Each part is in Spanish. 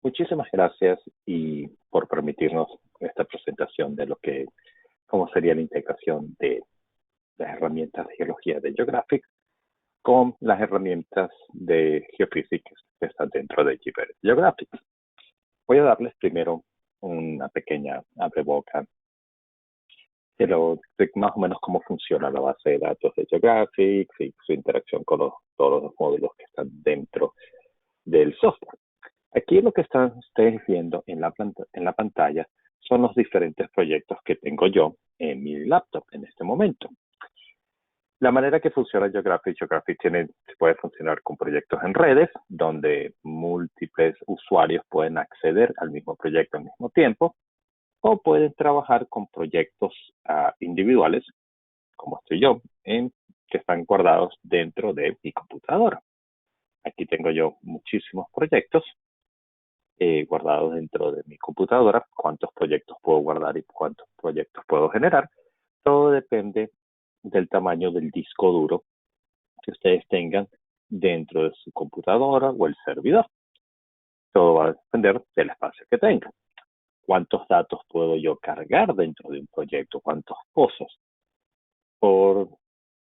Muchísimas gracias y por permitirnos esta presentación de cómo sería la integración de las herramientas de geología de Geographic con las herramientas de geofísica que están dentro de Geographic. Voy a darles primero una pequeña abreboca de más o menos cómo funciona la base de datos de Geographic y su interacción con todos los módulos que están dentro del software. Aquí lo que están ustedes viendo en la pantalla son los diferentes proyectos que tengo yo en mi laptop en este momento. La manera que funciona Geographic puede funcionar con proyectos en redes, donde múltiples usuarios pueden acceder al mismo proyecto al mismo tiempo, o pueden trabajar con proyectos individuales, como estoy yo, que están guardados dentro de mi computadora. Aquí tengo yo muchísimos proyectos guardados dentro de mi computadora, cuántos proyectos puedo guardar y cuántos proyectos puedo generar. Todo depende del tamaño del disco duro que ustedes tengan dentro de su computadora o el servidor. Todo va a depender del espacio que tengan. ¿Cuántos datos puedo yo cargar dentro de un proyecto? ¿Cuántos pozos? Por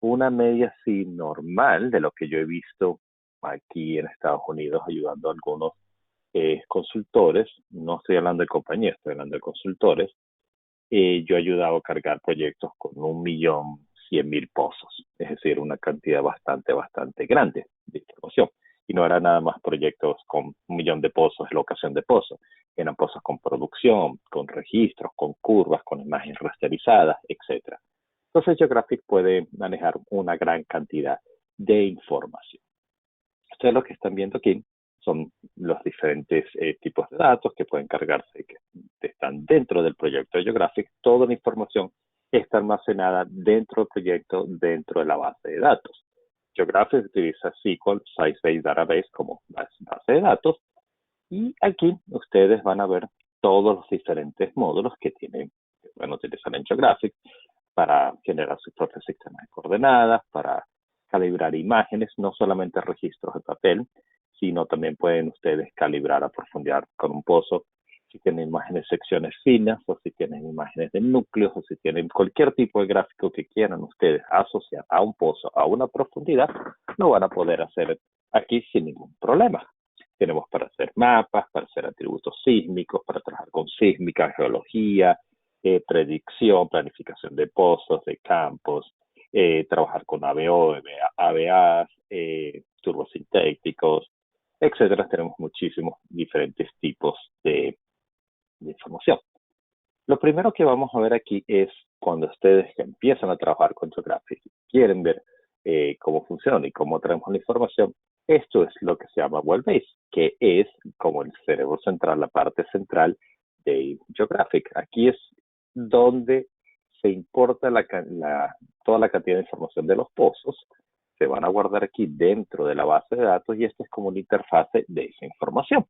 una media así normal de lo que yo he visto aquí en Estados Unidos ayudando a algunos consultores, no estoy hablando de compañías, estoy hablando de consultores, yo he ayudado a cargar proyectos con 1.100.000 pozos, es decir, una cantidad bastante grande de información. Y no eran nada más proyectos con 1.000.000 de pozos, locación de pozos, eran pozos con producción, con registros, con curvas, con imágenes rasterizadas, etcétera. Entonces Geographic puede manejar una gran cantidad de información. Ustedes lo que están viendo aquí son los diferentes tipos de datos que pueden cargarse, que están dentro del proyecto de Geographic. Toda la información está almacenada dentro del proyecto, dentro de la base de datos. Geographic utiliza SQL, Site-Based Database como base de datos. Y aquí ustedes van a ver todos los diferentes módulos que pueden utilizar en Geographic para generar sus propios sistemas de coordenadas, para calibrar imágenes, no solamente registros de papel, sino también pueden ustedes calibrar a profundidad con un pozo si tienen imágenes secciones finas o si tienen imágenes de núcleos o si tienen cualquier tipo de gráfico que quieran ustedes asociar a un pozo a una profundidad, lo van a poder hacer aquí sin ningún problema. Tenemos para hacer mapas, para hacer atributos sísmicos, para trabajar con sísmica, geología, predicción, planificación de pozos, de campos, trabajar con ABO, ABAs, turbosintéticos, etcétera. Tenemos muchísimos diferentes tipos de información. Lo primero que vamos a ver aquí es cuando ustedes empiezan a trabajar con Geographic, quieren ver cómo funciona y cómo traemos la información. Esto es lo que se llama Web Base, que es como el cerebro central, la parte central de Geographic. Aquí es donde se importa toda la cantidad de información de los pozos, se van a guardar aquí dentro de la base de datos y esta es como una interfase de esa información.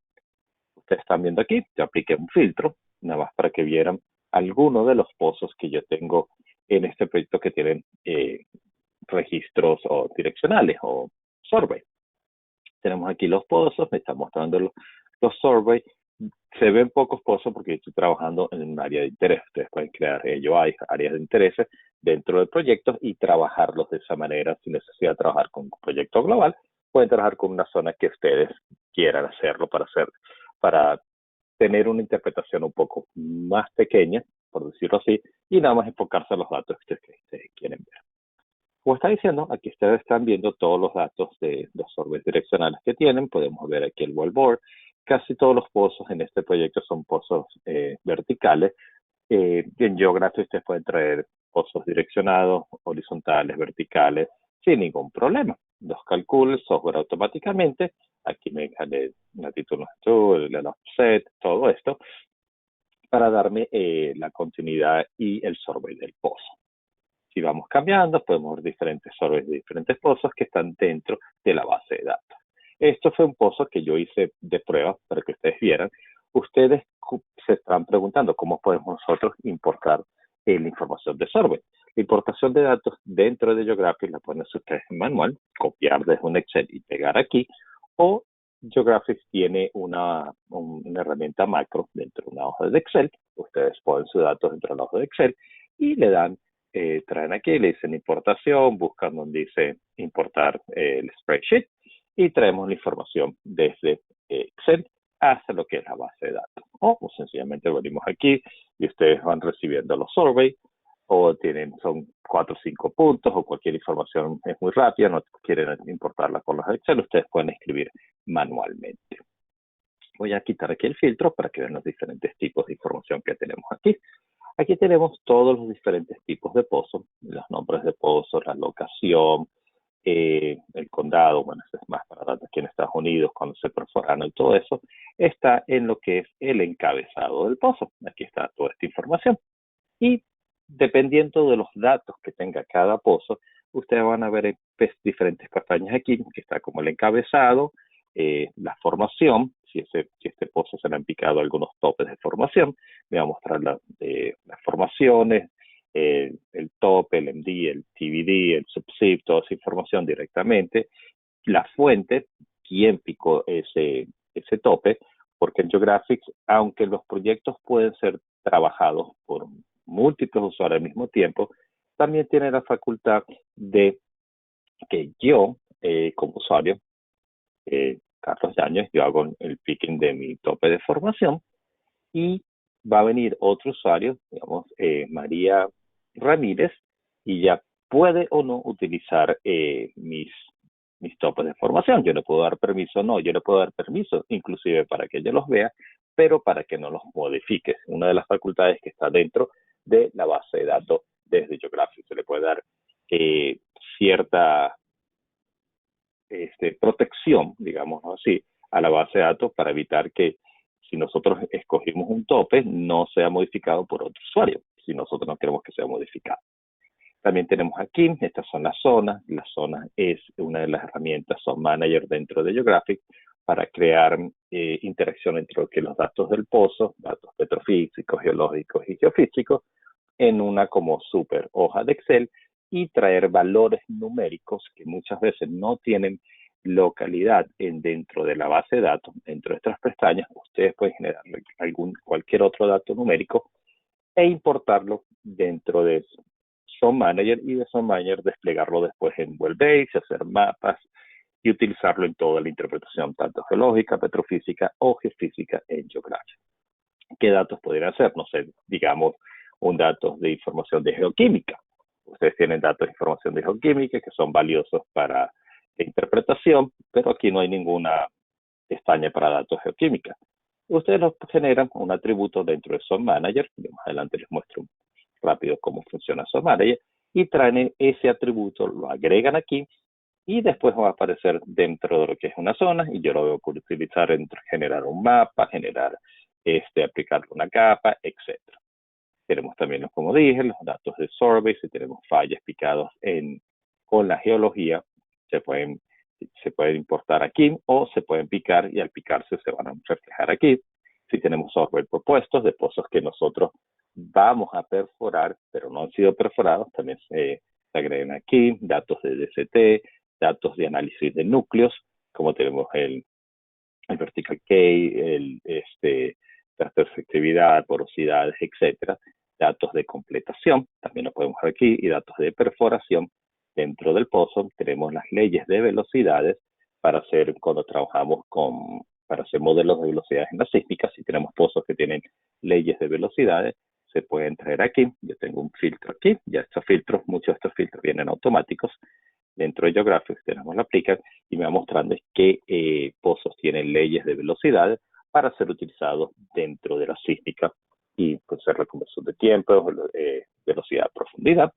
Ustedes están viendo aquí, yo apliqué un filtro, nada más para que vieran algunos de los pozos que yo tengo en este proyecto que tienen registros o direccionales o survey. Tenemos aquí los pozos, me está mostrando los survey. Se ven pocos pozos porque yo estoy trabajando en un área de interés. Ustedes pueden crear áreas de interés dentro del proyecto y trabajarlos de esa manera sin necesidad de trabajar con un proyecto global. Pueden trabajar con una zona que ustedes quieran hacerlo para tener una interpretación un poco más pequeña, por decirlo así, y nada más enfocarse en los datos que ustedes quieren ver. Como está diciendo, aquí ustedes están viendo todos los datos de los surveys direccionales que tienen. Podemos ver aquí el wallboard. Casi todos los pozos en este proyecto son pozos verticales. En Geography ustedes pueden traer pozos direccionados, horizontales, verticales, sin ningún problema. Los calcula el software automáticamente. Aquí me deja la latitud, longitud, el offset, todo esto, para darme la continuidad y el survey del pozo. Si vamos cambiando, podemos ver diferentes surveys de diferentes pozos que están dentro de la base de datos. Esto fue un pozo que yo hice de prueba para que ustedes vieran. Ustedes se están preguntando cómo podemos nosotros importar la información de survey. La importación de datos dentro de Geographic la pueden hacer ustedes en manual, copiar desde un Excel y pegar aquí, o Geographic tiene una una herramienta macro dentro de una hoja de Excel. Ustedes ponen sus datos dentro de la hoja de Excel y le dan, traen aquí, le dicen importación, buscan donde dice importar el spreadsheet y traemos la información desde Excel hasta lo que es la base de datos. O sencillamente venimos aquí y ustedes van recibiendo los surveys o son 4 o 5 puntos o cualquier información es muy rápida, no quieren importarla con los Excel, ustedes pueden escribir manualmente. Voy a quitar aquí el filtro para que vean los diferentes tipos de información que tenemos aquí. Aquí tenemos todos los diferentes tipos de pozos, los nombres de pozos, la locación, el condado, bueno, eso es más para datos aquí en Estados Unidos, cuando se perforan y todo eso, está en lo que es el encabezado del pozo. Aquí está toda esta información. Y dependiendo de los datos que tenga cada pozo, ustedes van a ver diferentes pestañas aquí, que está como el encabezado, la formación, si este pozo se le han picado algunos topes de formación, me va a mostrar las formaciones, el tope, el MD, el TBD, el subsip, toda esa información directamente, la fuente, quién picó ese tope, porque en Geographics, aunque los proyectos pueden ser trabajados por múltiples usuarios al mismo tiempo, también tiene la facultad de que yo, como usuario, Carlos Yáñez, yo hago el picking de mi tope de formación y va a venir otro usuario, digamos, María Ramírez, y ya puede o no utilizar mis topes de formación. Yo le puedo dar permiso o no, yo le puedo dar permiso inclusive para que ella los vea, pero para que no los modifique. Una de las facultades que está dentro de la base de datos desde Geographic. Se le puede dar cierta protección, digamos así, a la base de datos para evitar que si nosotros escogimos un tope, no sea modificado por otro usuario, si nosotros no queremos que sea modificado. También tenemos aquí, estas son las zonas. La zona es una de las herramientas, son manager dentro de Geographic, para crear interacción entre los datos del pozo, datos petrofísicos, geológicos y geofísicos, en una como super hoja de Excel y traer valores numéricos que muchas veces no tienen localidad dentro de la base de datos, dentro de estas pestañas. Ustedes pueden generar cualquier otro dato numérico e importarlo dentro de Zone Manager y de Zone Manager desplegarlo después en Worldbase, hacer mapas y utilizarlo en toda la interpretación, tanto geológica, petrofísica o geofísica en Geographic. ¿Qué datos podrían ser? No sé, digamos, un dato de información de geoquímica. Ustedes tienen datos de información de geoquímica que son valiosos para la interpretación, pero aquí no hay ninguna pestaña para datos geoquímica. Ustedes los generan un atributo dentro de Zone Manager, más adelante les muestro rápido cómo funciona Zone Manager, y traen ese atributo, lo agregan aquí, y después va a aparecer dentro de lo que es una zona, y yo lo voy a utilizar en generar un mapa, aplicarle una capa, etc. Tenemos también, como dije, los datos de survey. Si tenemos fallas picados con la geología, se pueden importar aquí o se pueden picar y al picarse se van a reflejar aquí. Si tenemos survey propuestos de pozos que nosotros vamos a perforar, pero no han sido perforados, también se agregan aquí datos de DCT, datos de análisis de núcleos, como tenemos el vertical key, datos de efectividad, porosidades, etcétera, datos de completación, también lo podemos ver aquí, y datos de perforación. Dentro del pozo tenemos las leyes de velocidades para hacer, cuando trabajamos para hacer modelos de velocidades en la sísmica. Si tenemos pozos que tienen leyes de velocidades, se pueden traer aquí. Yo tengo un filtro aquí, ya estos filtros, muchos de estos filtros vienen automáticos. Dentro de Geographic tenemos la aplica y me va mostrando qué pozos tienen leyes de velocidades para ser utilizados dentro de la sísmica y pues hacer la conversión de tiempo, velocidad, profundidad.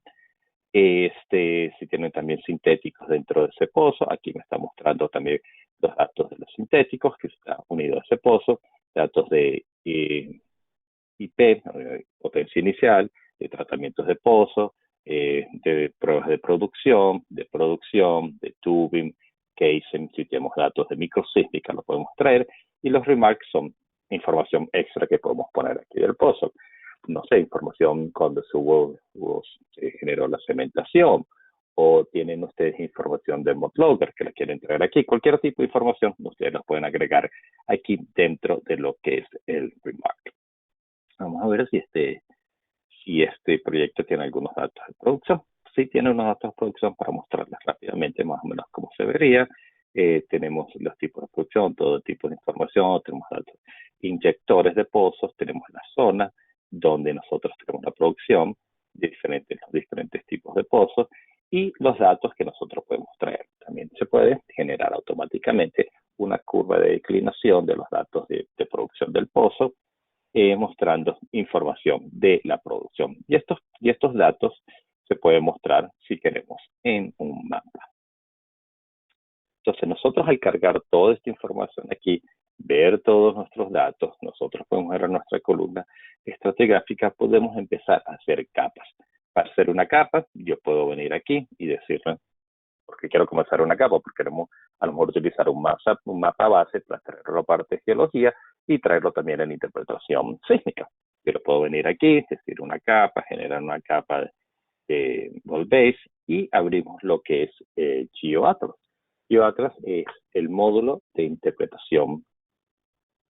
Si tienen también sintéticos dentro de ese pozo, aquí me está mostrando también los datos de los sintéticos que está unido a ese pozo, datos de IP, potencia inicial, de tratamientos de pozo, de pruebas de producción, de tubing, casing. Si tenemos datos de microsísmica lo podemos traer, y los remarks son información extra que podemos poner aquí del pozo. No sé, información cuando se generó la cementación, o tienen ustedes información de Modlogger que la quieren traer aquí. Cualquier tipo de información ustedes los pueden agregar aquí dentro de lo que es el Remark. Vamos a ver si este proyecto tiene algunos datos de producción. Sí tiene unos datos de producción para mostrarles rápidamente más o menos cómo se vería. Tenemos los tipos de producción, todo tipo de información, tenemos datos inyectores de pozos, tenemos la zona donde nosotros tenemos la producción de los diferentes tipos de pozos y los datos que nosotros podemos traer. También se puede generar automáticamente una curva de declinación de los datos de producción del pozo, mostrando información de la producción. Y estos datos se pueden mostrar si queremos en un mapa. Entonces nosotros al cargar toda esta información aquí, ver todos nuestros datos, nosotros podemos ver en nuestra columna estratigráfica, podemos empezar a hacer capas. Para hacer una capa, yo puedo venir aquí y decirle, porque quiero comenzar una capa, porque queremos a lo mejor utilizar un mapa base para traerlo a la parte de geología y traerlo también en interpretación sísmica. Pero puedo venir aquí, decir una capa, generar una capa de Volbase y abrimos lo que es GeoAtlas. GeoAtlas es el módulo de interpretación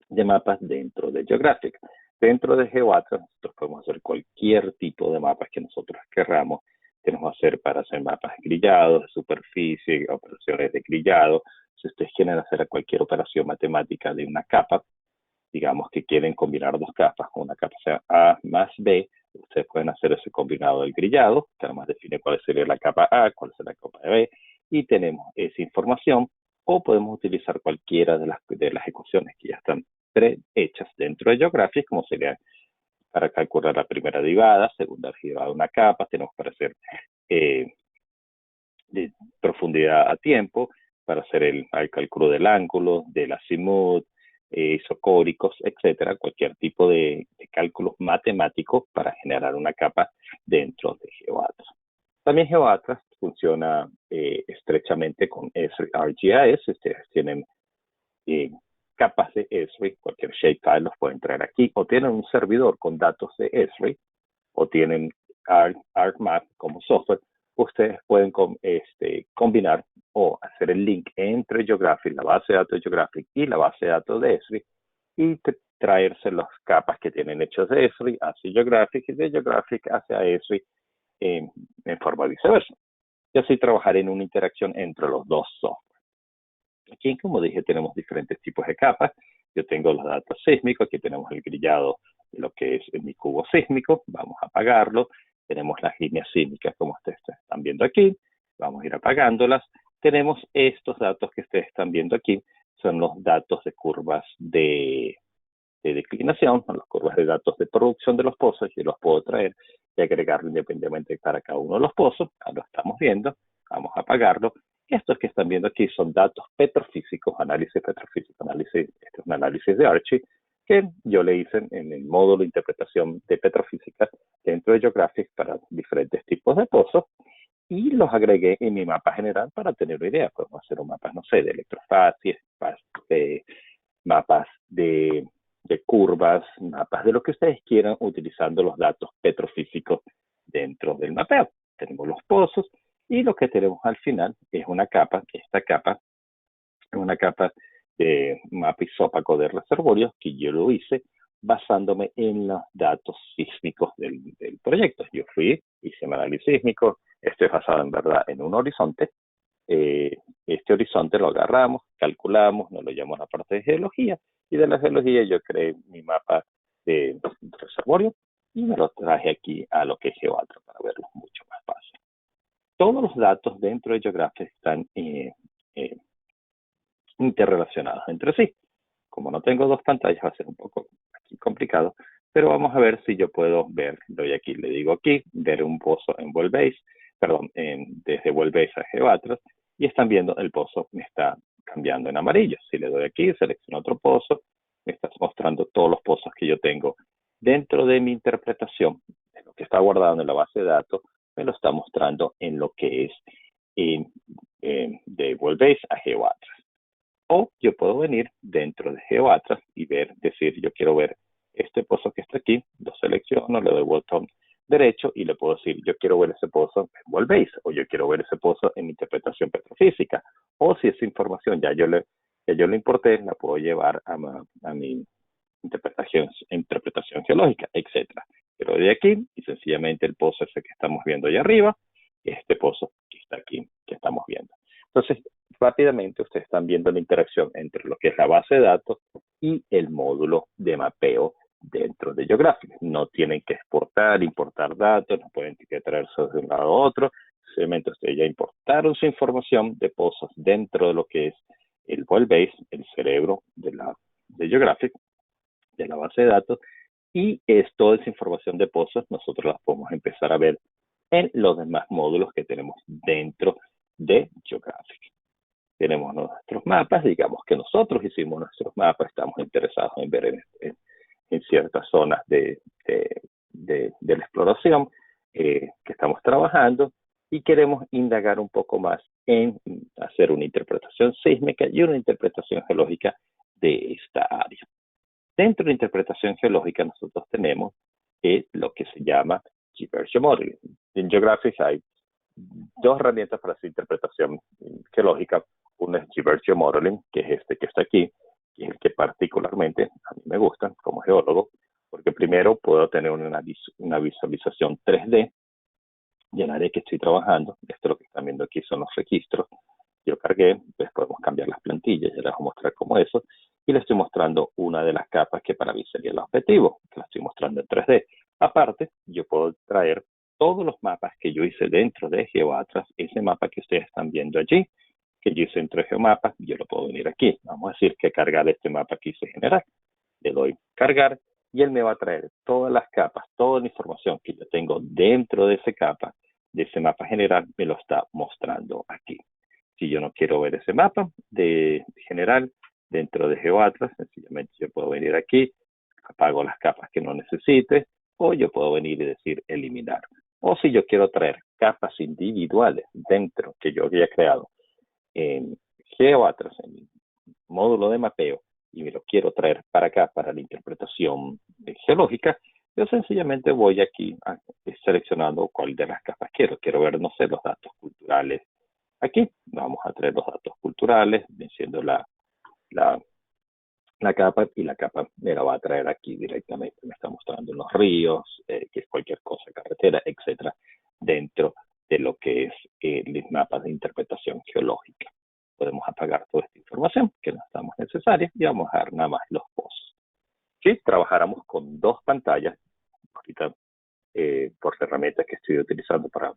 de mapas dentro de Geographic. Dentro de GeoAtlas nosotros podemos hacer cualquier tipo de mapas que nosotros querramos. Tenemos para hacer mapas grillados, de superficie, operaciones de grillado. Si ustedes quieren hacer cualquier operación matemática de una capa, digamos que quieren combinar dos capas, una capa sea A más B, ustedes pueden hacer ese combinado del grillado, que además define cuál sería la capa A, cuál sería la capa B, y tenemos esa información, o podemos utilizar cualquiera de las ecuaciones que ya están prehechas dentro de Geographic, como sería para calcular la primera derivada, segunda derivada de una capa, tenemos para hacer de profundidad a tiempo, para hacer el cálculo del ángulo, del azimut, isocóricos, etcétera, cualquier tipo de cálculos matemáticos para generar una capa dentro de GeoAtlas. También GeoAtlas funciona estrechamente con Esri ArcGIS. Si ustedes tienen capas de Esri, cualquier shapefile los pueden traer aquí, o tienen un servidor con datos de Esri, o tienen ArcMap como software, ustedes pueden combinar o hacer el link entre Geographic, la base de datos de Geographic y la base de datos de Esri y traerse las capas que tienen hechos de Esri hacia Geographic y de Geographic hacia Esri en forma viceversa. Y así trabajar en una interacción entre los dos software. Aquí, como dije, tenemos diferentes tipos de capas. Yo tengo los datos sísmicos, aquí tenemos el grillado de lo que es mi cubo sísmico, vamos a apagarlo. Tenemos las líneas sísmicas como ustedes están viendo aquí, vamos a ir apagándolas. Tenemos estos datos que ustedes están viendo aquí, son los datos de curvas de declinación, son las curvas de datos de producción de los pozos. Yo los puedo traer y agregarlo independientemente para cada uno de los pozos. Ahora lo estamos viendo, vamos a apagarlo. Estos que están viendo aquí son datos petrofísicos, análisis petrofísico, este es un análisis de Archie, que yo le hice en el módulo de interpretación de petrofísica dentro de Geographic para diferentes tipos de pozos, y los agregué en mi mapa general para tener una idea. Podemos hacer un mapa, no sé, de electrofacies, mapas de curvas, mapas de lo que ustedes quieran utilizando los datos petrofísicos dentro del mapeo. Tenemos los pozos y lo que tenemos al final es una capa, esta capa es una capa de mapa isópaco de reservorios que yo lo hice basándome en los datos sísmicos del proyecto. Yo hice un análisis sísmico, esto es basado en verdad en un horizonte. Este horizonte lo agarramos, calculamos, nos lo llamamos la parte de geología, y de la geología yo creé mi mapa de reservorio y me lo traje aquí a lo que es GeoAtlas para verlo mucho más fácil. Todos los datos dentro de Geographic están interrelacionados entre sí. Como no tengo dos pantallas, va a ser un poco aquí complicado, pero vamos a ver si yo puedo ver, doy aquí, le digo aquí, ver un pozo en Volbase, desde Volbase a GeoAtlas, y están viendo el pozo me está cambiando en amarillo. Si le doy aquí, selecciono otro pozo, me está mostrando todos los pozos que yo tengo dentro de mi interpretación, de lo que está guardado en la base de datos, me lo está mostrando en lo que es de Volbase a GeoAtlas. O yo puedo venir dentro de GeoAtlas y decir, yo quiero ver este pozo que está aquí, lo selecciono, le doy botón derecho y le puedo decir, yo quiero ver ese pozo en World-Base, o yo quiero ver ese pozo en interpretación petrofísica, o si esa información ya yo le importé, la puedo llevar a mi interpretación geológica, etcétera. Pero de aquí, y sencillamente el pozo ese que estamos viendo allá arriba, este pozo que está aquí, que estamos viendo. Entonces, rápidamente ustedes están viendo la interacción entre lo que es la base de datos y el módulo de mapeo dentro de Geographic. No tienen que exportar, importar datos, no pueden que traerse de un lado a otro. Simplemente ustedes ya importaron su información de pozos dentro de lo que es el World-Base, el cerebro de Geographic, de la base de datos, y toda esa información de pozos nosotros la podemos empezar a ver en los demás módulos que tenemos dentro de Geographic. Tenemos nuestros mapas, digamos que nosotros hicimos nuestros mapas, estamos interesados en ver en ciertas zonas de la exploración que estamos trabajando, y queremos indagar un poco más en hacer una interpretación sísmica y una interpretación geológica de esta área. Dentro de la interpretación geológica nosotros tenemos lo que se llama geomodeling. En Geographic hay dos herramientas para hacer interpretación geológica. Una es geomodeling, que es este que está aquí, que es el que particularmente a mí me gusta como geólogo, porque primero puedo tener una visualización 3D del área que estoy trabajando. Esto lo que están viendo aquí son los registros. Yo cargué, después podemos cambiar las plantillas, ya les voy a mostrar cómo eso, y les estoy mostrando una de las capas que para mí sería el objetivo, que la estoy mostrando en 3D. Aparte, yo puedo traer todos los mapas que yo hice dentro de GeoAtlas, ese mapa que ustedes están viendo allí, que yo hice entre GeoMapas, yo lo puedo venir aquí. Vamos a decir que cargar este mapa que hice general. Le doy cargar y él me va a traer todas las capas, toda la información que yo tengo dentro de esa capa, de ese mapa general, me lo está mostrando aquí. Si yo no quiero ver ese mapa de general dentro de GeoAtlas, sencillamente yo puedo venir aquí, apago las capas que no necesite, o yo puedo venir y decir eliminar. O si yo quiero traer capas individuales dentro que yo había creado en GeoAtlas, en mi módulo de mapeo, y me lo quiero traer para acá, para la interpretación geológica, yo sencillamente voy aquí seleccionando cuál de las capas quiero. Quiero ver, no sé, los datos culturales. Aquí vamos a traer los datos culturales, siendo la capa, y la capa me la va a traer aquí directamente. Me está mostrando los ríos, que es cualquier cosa, carretera, etcétera, dentro de lo que es el mapa de interpretación geológica. Podemos apagar toda esta información que no estamos necesaria y vamos a dar nada más los pozos. Si trabajáramos con dos pantallas, ahorita por herramientas que estoy utilizando para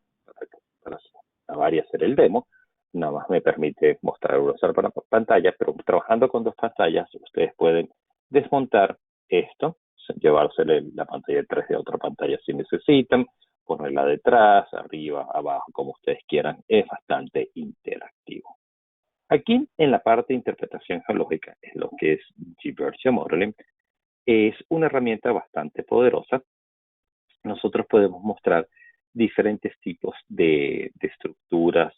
grabar y hacer el demo, nada más me permite mostrar una sola pantalla, pero trabajando con dos pantallas, ustedes pueden desmontar esto, llevarse la pantalla de 3D a otra pantalla si necesitan, ponerla detrás, arriba, abajo, como ustedes quieran. Es bastante interactivo. Aquí en la parte de interpretación geológica, es lo que es geomodeling, es una herramienta bastante poderosa. Nosotros podemos mostrar diferentes tipos de estructuras,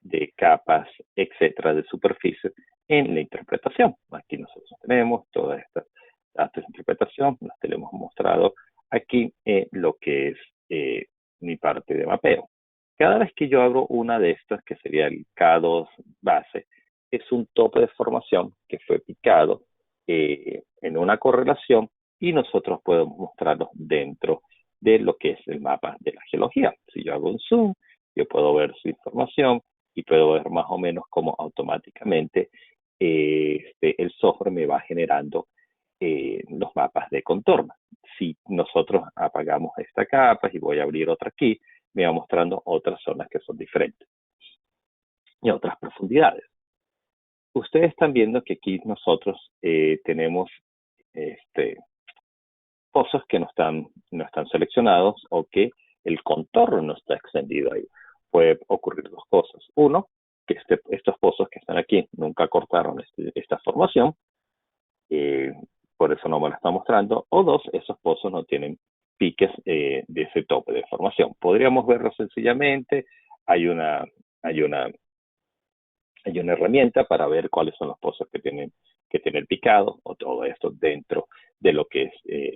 de capas, etcétera, de superficie en la interpretación. Aquí nosotros tenemos todas estas datos de interpretación, las tenemos mostrado aquí en lo que es mi parte de mapeo. Cada vez que yo abro una de estas, que sería el K2 base, es un tope de formación que fue picado en una correlación, y nosotros podemos mostrarlos dentro de lo que es el mapa de la geología. Si yo hago un zoom, yo puedo ver su información y puedo ver más o menos cómo automáticamente el software me va generando los mapas de contorno. Si nosotros apagamos esta capa y voy a abrir otra aquí, me va mostrando otras zonas que son diferentes y otras profundidades. Ustedes están viendo que aquí nosotros tenemos pozos que no están seleccionados, o que el contorno no está extendido ahí. Puede ocurrir dos cosas. Uno, que estos pozos que están aquí nunca cortaron esta formación, por eso no me lo está mostrando. O dos, esos pozos no tienen piques de ese tope de formación. Podríamos verlo sencillamente. Hay una herramienta para ver cuáles son los pozos que tienen picado, o todo esto dentro de lo que es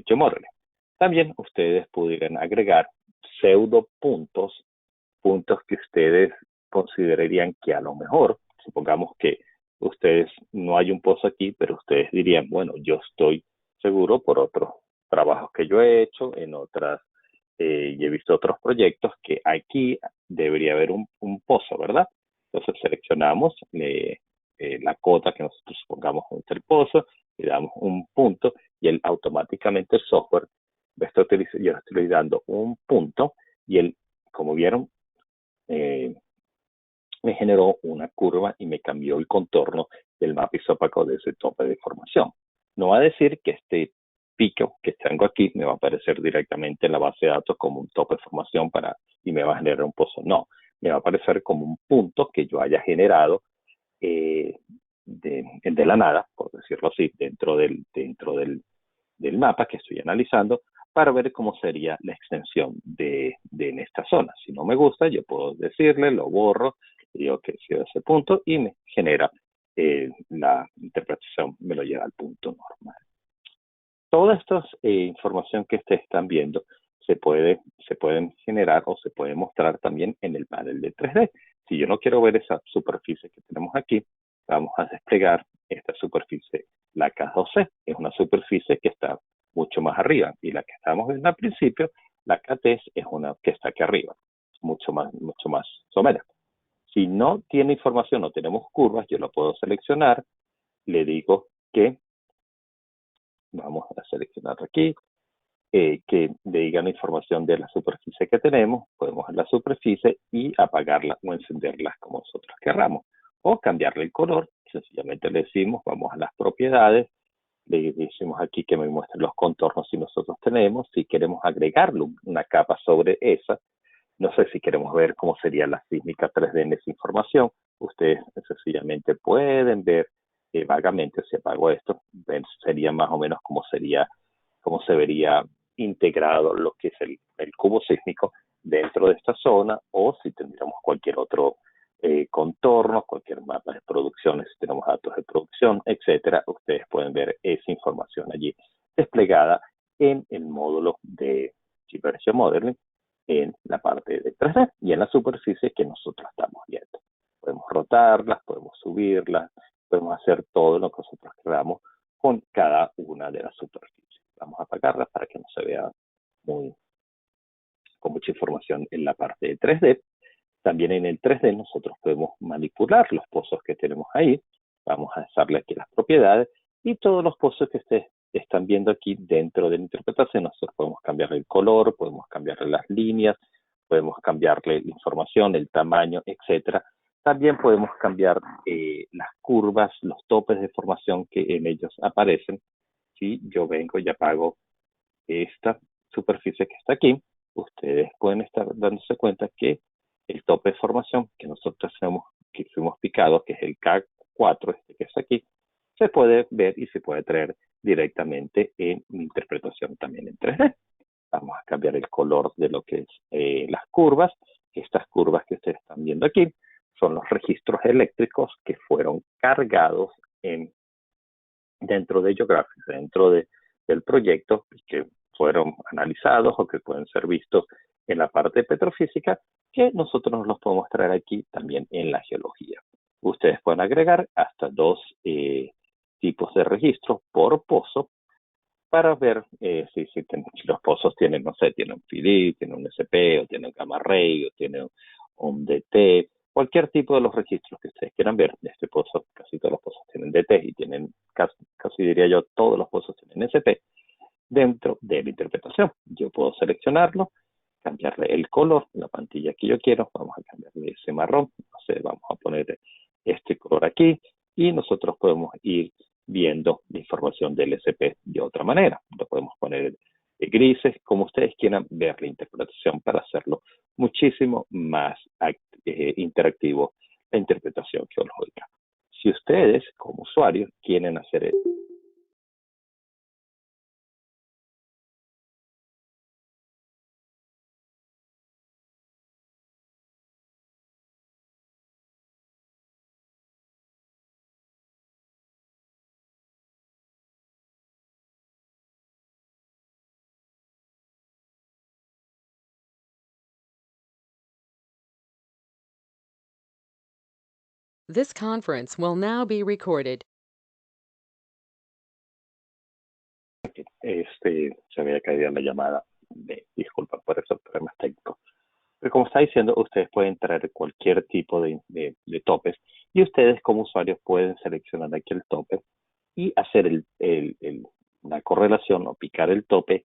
geomodeling. También ustedes pudieran agregar pseudo puntos, puntos que ustedes considerarían que a lo mejor, supongamos que ustedes no hay un pozo aquí, pero ustedes dirían, bueno, yo estoy seguro por otros trabajos que yo he hecho en otras, y he visto otros proyectos que aquí debería haber un pozo, ¿verdad? Entonces seleccionamos la cota que nosotros pongamos en el pozo, le damos un punto y él automáticamente el software yo le estoy dando un punto y él, como vieron, eh, me generó una curva y me cambió el contorno del mapa isópaco de ese tope de formación. No va a decir que este pico que tengo aquí me va a aparecer directamente en la base de datos como un tope de formación y me va a generar un pozo. No, me va a aparecer como un punto que yo haya generado eh, de la nada, por decirlo así, del mapa que estoy analizando para ver cómo sería la extensión en esta zona. Si no me gusta, yo puedo decirle, lo borro, digo que si ese punto y me genera la interpretación, me lo lleva al punto normal. Toda esta información que ustedes están viendo se pueden generar o se puede mostrar también en el panel de 3D. Si yo no quiero ver esa superficie que tenemos aquí, vamos a desplegar esta superficie. La K2C es una superficie que está mucho más arriba y la que estábamos viendo al principio, la K3 es una que está aquí arriba, mucho más somera. Si no tiene información, no tenemos curvas, yo lo puedo seleccionar, le digo que vamos a seleccionar aquí, que diga la información de la superficie que tenemos, podemos ver la superficie y apagarla o encenderla como nosotros querramos. O cambiarle el color, sencillamente le decimos, vamos a las propiedades, le decimos aquí que me muestre los contornos si nosotros tenemos, si queremos agregarle una capa sobre esa, no sé si queremos ver cómo sería la sísmica 3D en esa información, ustedes sencillamente pueden ver vagamente si apago esto, sería más o menos cómo se vería integrado lo que es el cubo sísmico dentro de esta zona o si tendríamos cualquier otro contorno, cualquier mapa de producciones, si tenemos datos de producción, etcétera, ustedes pueden ver esa información allí desplegada en el módulo de Geometry Modeling en la parte de 3D y en la superficie que nosotros estamos viendo. Podemos rotarlas, podemos subirlas, podemos hacer todo lo que nosotros queramos con cada una de las superficies. Vamos a apagarlas para que no se vea con mucha información en la parte de 3D. También en el 3D nosotros podemos manipular los pozos que tenemos ahí. Vamos a darle aquí las propiedades y todos los pozos que ustedes están viendo aquí dentro de la interpretación, nosotros podemos cambiarle el color, podemos cambiarle las líneas, podemos cambiarle la información, el tamaño, etcétera. También podemos cambiar las curvas, los topes de formación que en ellos aparecen. Si yo vengo y apago esta superficie que está aquí, ustedes pueden estar dándose cuenta que el tope de formación que nosotros que fuimos picados, que es el K4, este que está aquí, se puede ver y se puede traer directamente en mi interpretación también en 3D. Vamos a cambiar el color de lo que es las curvas. Estas curvas que ustedes están viendo aquí son los registros eléctricos que fueron cargados dentro de Geographics, del proyecto, y que fueron analizados o que pueden ser vistos en la parte de petrofísica, que nosotros los podemos traer aquí también en la geología. Ustedes pueden agregar hasta 2 tipos de registros por pozo para ver si los pozos tienen, no sé, tienen un PD, tienen un SP, o tienen gamma ray, o tienen un DT, cualquier tipo de los registros que ustedes quieran ver. De este pozo, casi todos los pozos tienen DT y tienen, casi diría yo, todos los pozos tienen SP dentro de la interpretación. Yo puedo seleccionarlo, cambiarle el color, la pantalla que yo quiero, vamos a cambiarle ese marrón, no sé, vamos a poner este color aquí y nosotros podemos ir viendo la información del SP de otra manera. Lo podemos poner grises, como ustedes quieran ver la interpretación para hacerlo muchísimo más interactivo la interpretación geológica. Si ustedes, como usuarios, quieren hacer This conference will now be recorded. Se había caído la llamada. Disculpa por esos problemas técnicos. Pero como está diciendo, ustedes pueden traer cualquier tipo de topes y ustedes como usuarios pueden seleccionar aquí el tope y hacer la correlación o picar el tope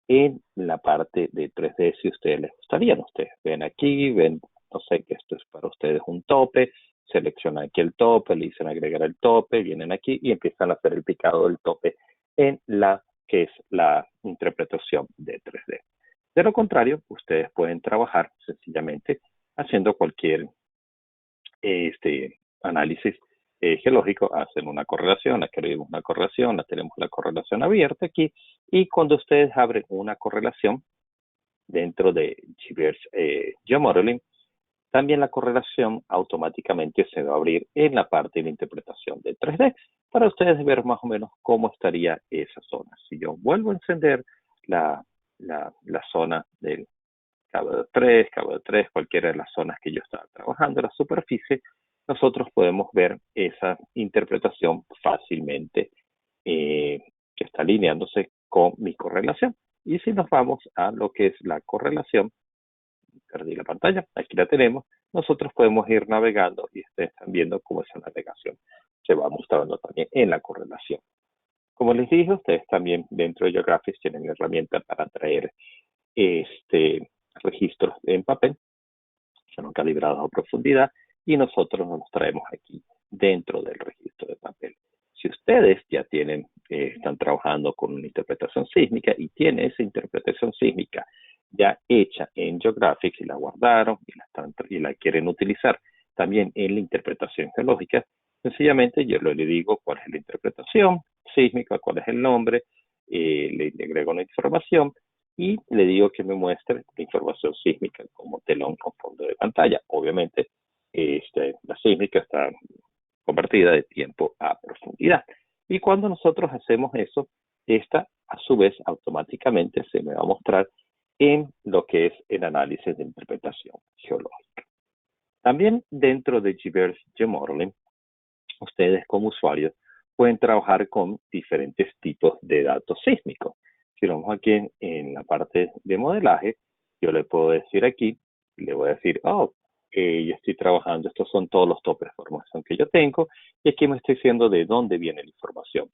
en la parte de 3D si ustedes les gustaría. Ustedes ven aquí, ven, no sé, que esto es para ustedes un tope, seleccionan aquí el tope, le dicen agregar el tope, vienen aquí y empiezan a hacer el picado del tope en la que es la interpretación de 3D. De lo contrario, ustedes pueden trabajar sencillamente haciendo cualquier análisis geológico, hacen una correlación, aquí vemos una correlación, tenemos la correlación abierta aquí, y cuando ustedes abren una correlación dentro de GBears Geomodeling, también la correlación automáticamente se va a abrir en la parte de la interpretación de 3D para ustedes ver más o menos cómo estaría esa zona. Si yo vuelvo a encender la zona del cabo de 3, cualquiera de las zonas que yo estaba trabajando, la superficie, nosotros podemos ver esa interpretación fácilmente que está alineándose con mi correlación. Y si nos vamos a lo que es la correlación, perdí la pantalla, aquí la tenemos, nosotros podemos ir navegando y ustedes están viendo cómo esa navegación se va mostrando también en la correlación. Como les dije, ustedes también dentro de GeoGraphics tienen herramientas para traer registros en papel, son calibrados a profundidad y nosotros nos los traemos aquí dentro del registro de papel. Si ustedes ya están trabajando con una interpretación sísmica y tienen esa interpretación sísmica ya hecha en GeoGraphics y la guardaron y la quieren utilizar también en la interpretación geológica, sencillamente yo le digo cuál es la interpretación sísmica, cuál es el nombre, le agrego una información y le digo que me muestre la información sísmica como telón o fondo de pantalla. Obviamente, la sísmica está convertida de tiempo a profundidad. Y cuando nosotros hacemos eso, esta a su vez automáticamente se me va a mostrar en lo que es el análisis de interpretación geológica. También dentro de GBears Geomodeling, ustedes como usuarios pueden trabajar con diferentes tipos de datos sísmicos. Si vamos aquí la parte de modelaje, yo le puedo decir aquí, le voy a decir, yo estoy trabajando, estos son todos los topes de información que yo tengo, y aquí me estoy diciendo de dónde viene la información.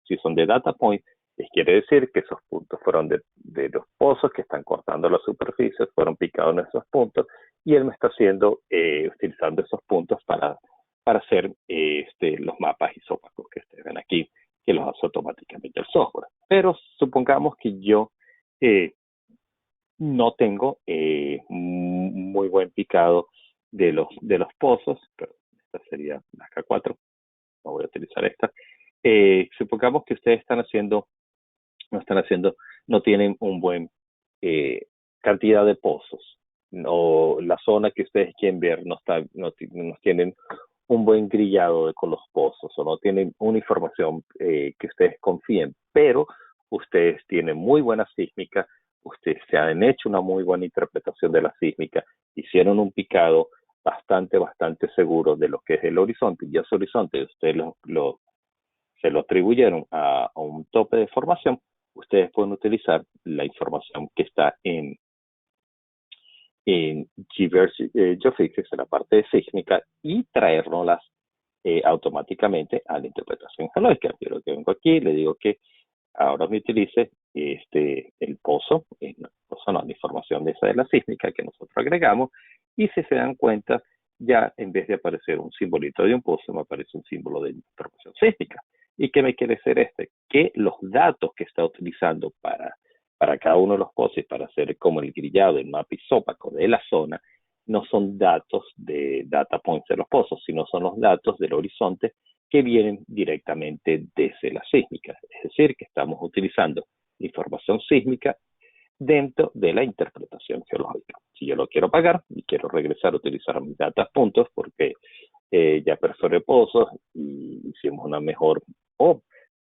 Si son de data point, les quiere decir que esos puntos fueron de los pozos que están cortando la superficie, fueron picados en esos puntos, y él me está utilizando esos puntos para hacer los mapas isópacos que ustedes ven aquí, que los hace automáticamente el software. Pero supongamos que yo no tengo muy buen picado de los pozos, pero esta sería la K4, no voy a utilizar esta. Supongamos que ustedes no tienen un buen cantidad de pozos, o la zona que ustedes quieren ver no tienen un buen grillado con los pozos, o no tienen una información que ustedes confíen, pero ustedes tienen muy buena sísmica, ustedes se han hecho una muy buena interpretación de la sísmica, hicieron un picado bastante seguro de lo que es el horizonte, y ese horizonte ustedes se lo atribuyeron a un tope de formación, ustedes pueden utilizar la información que está en GBears Geophysics, en la parte de sísmica, y traernoslas automáticamente a la interpretación geológica. Yo lo que vengo aquí, le digo que ahora me utilice el pozo, la información de esa de la sísmica que nosotros agregamos, y si se dan cuenta, ya en vez de aparecer un simbolito de un pozo, me aparece un símbolo de información sísmica. ¿Y qué me quiere decir que los datos que está utilizando para cada uno de los pozos y para hacer como el grillado, el mapa isópaco de la zona, no son datos de data points de los pozos, sino son los datos del horizonte que vienen directamente desde la sísmica. Es decir, que estamos utilizando información sísmica dentro de la interpretación geológica. Si yo lo quiero pagar y quiero regresar a utilizar mis data puntos porque ya perforé pozos y hicimos una mejor, o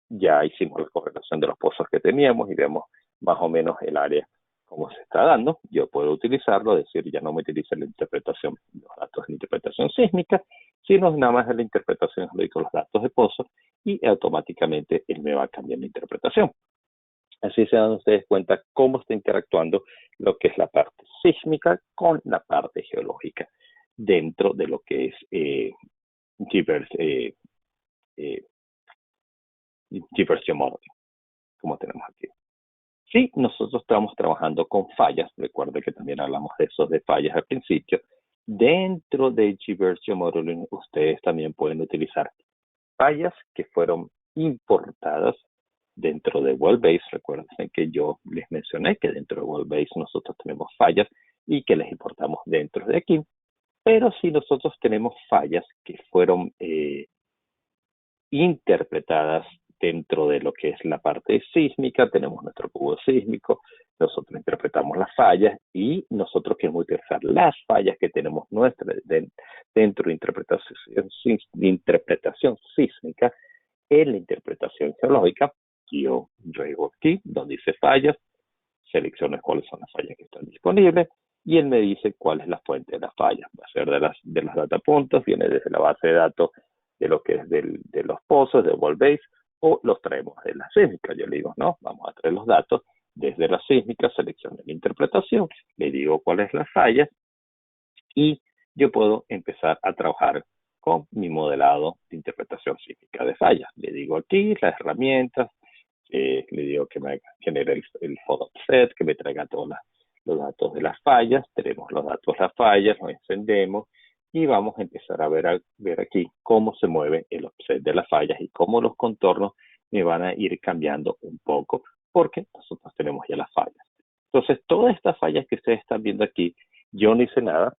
ya hicimos la correlación de los pozos que teníamos y vemos más o menos el área como se está dando, yo puedo utilizarlo, es decir, ya no me utiliza la interpretación, los datos de interpretación sísmica, sino nada más de la interpretación geológica de los datos de pozo y automáticamente él me va cambiando la interpretación. Así se dan ustedes cuenta cómo está interactuando lo que es la parte sísmica con la parte geológica dentro de lo que es Givers Geomodeling, como tenemos aquí. Sí, nosotros estamos trabajando con fallas, recuerde que también hablamos de eso de fallas al principio. Dentro de Givers Geomodeling, ustedes también pueden utilizar fallas que fueron importadas dentro de Worldbase. Recuerden que yo les mencioné que dentro de Worldbase nosotros tenemos fallas y que les importamos dentro de aquí. Pero si nosotros tenemos fallas que fueron interpretadas dentro de lo que es la parte sísmica, tenemos nuestro cubo sísmico, nosotros interpretamos las fallas y nosotros queremos utilizar las fallas que tenemos dentro de interpretación sísmica en la interpretación geológica. Yo llego aquí donde dice fallas, selecciono cuáles son las fallas que están disponibles y él me dice cuál es la fuente de las fallas. Va a ser de los datapuntos, viene desde la base de datos de lo que es de los pozos, de Worldbase, o los traemos de la sísmica. Yo le digo, no, vamos a traer los datos desde la sísmica, selecciono la interpretación, le digo cuál es la falla y yo puedo empezar a trabajar con mi modelado de interpretación sísmica de fallas. Le digo aquí las herramientas, le digo que me genere el photo set, que me traiga todos los datos de las fallas, tenemos los datos de las fallas, los encendemos y vamos a empezar a ver aquí cómo se mueve el offset de las fallas y cómo los contornos me van a ir cambiando un poco porque nosotros tenemos ya las fallas. Entonces, todas estas fallas que ustedes están viendo aquí, yo no hice nada.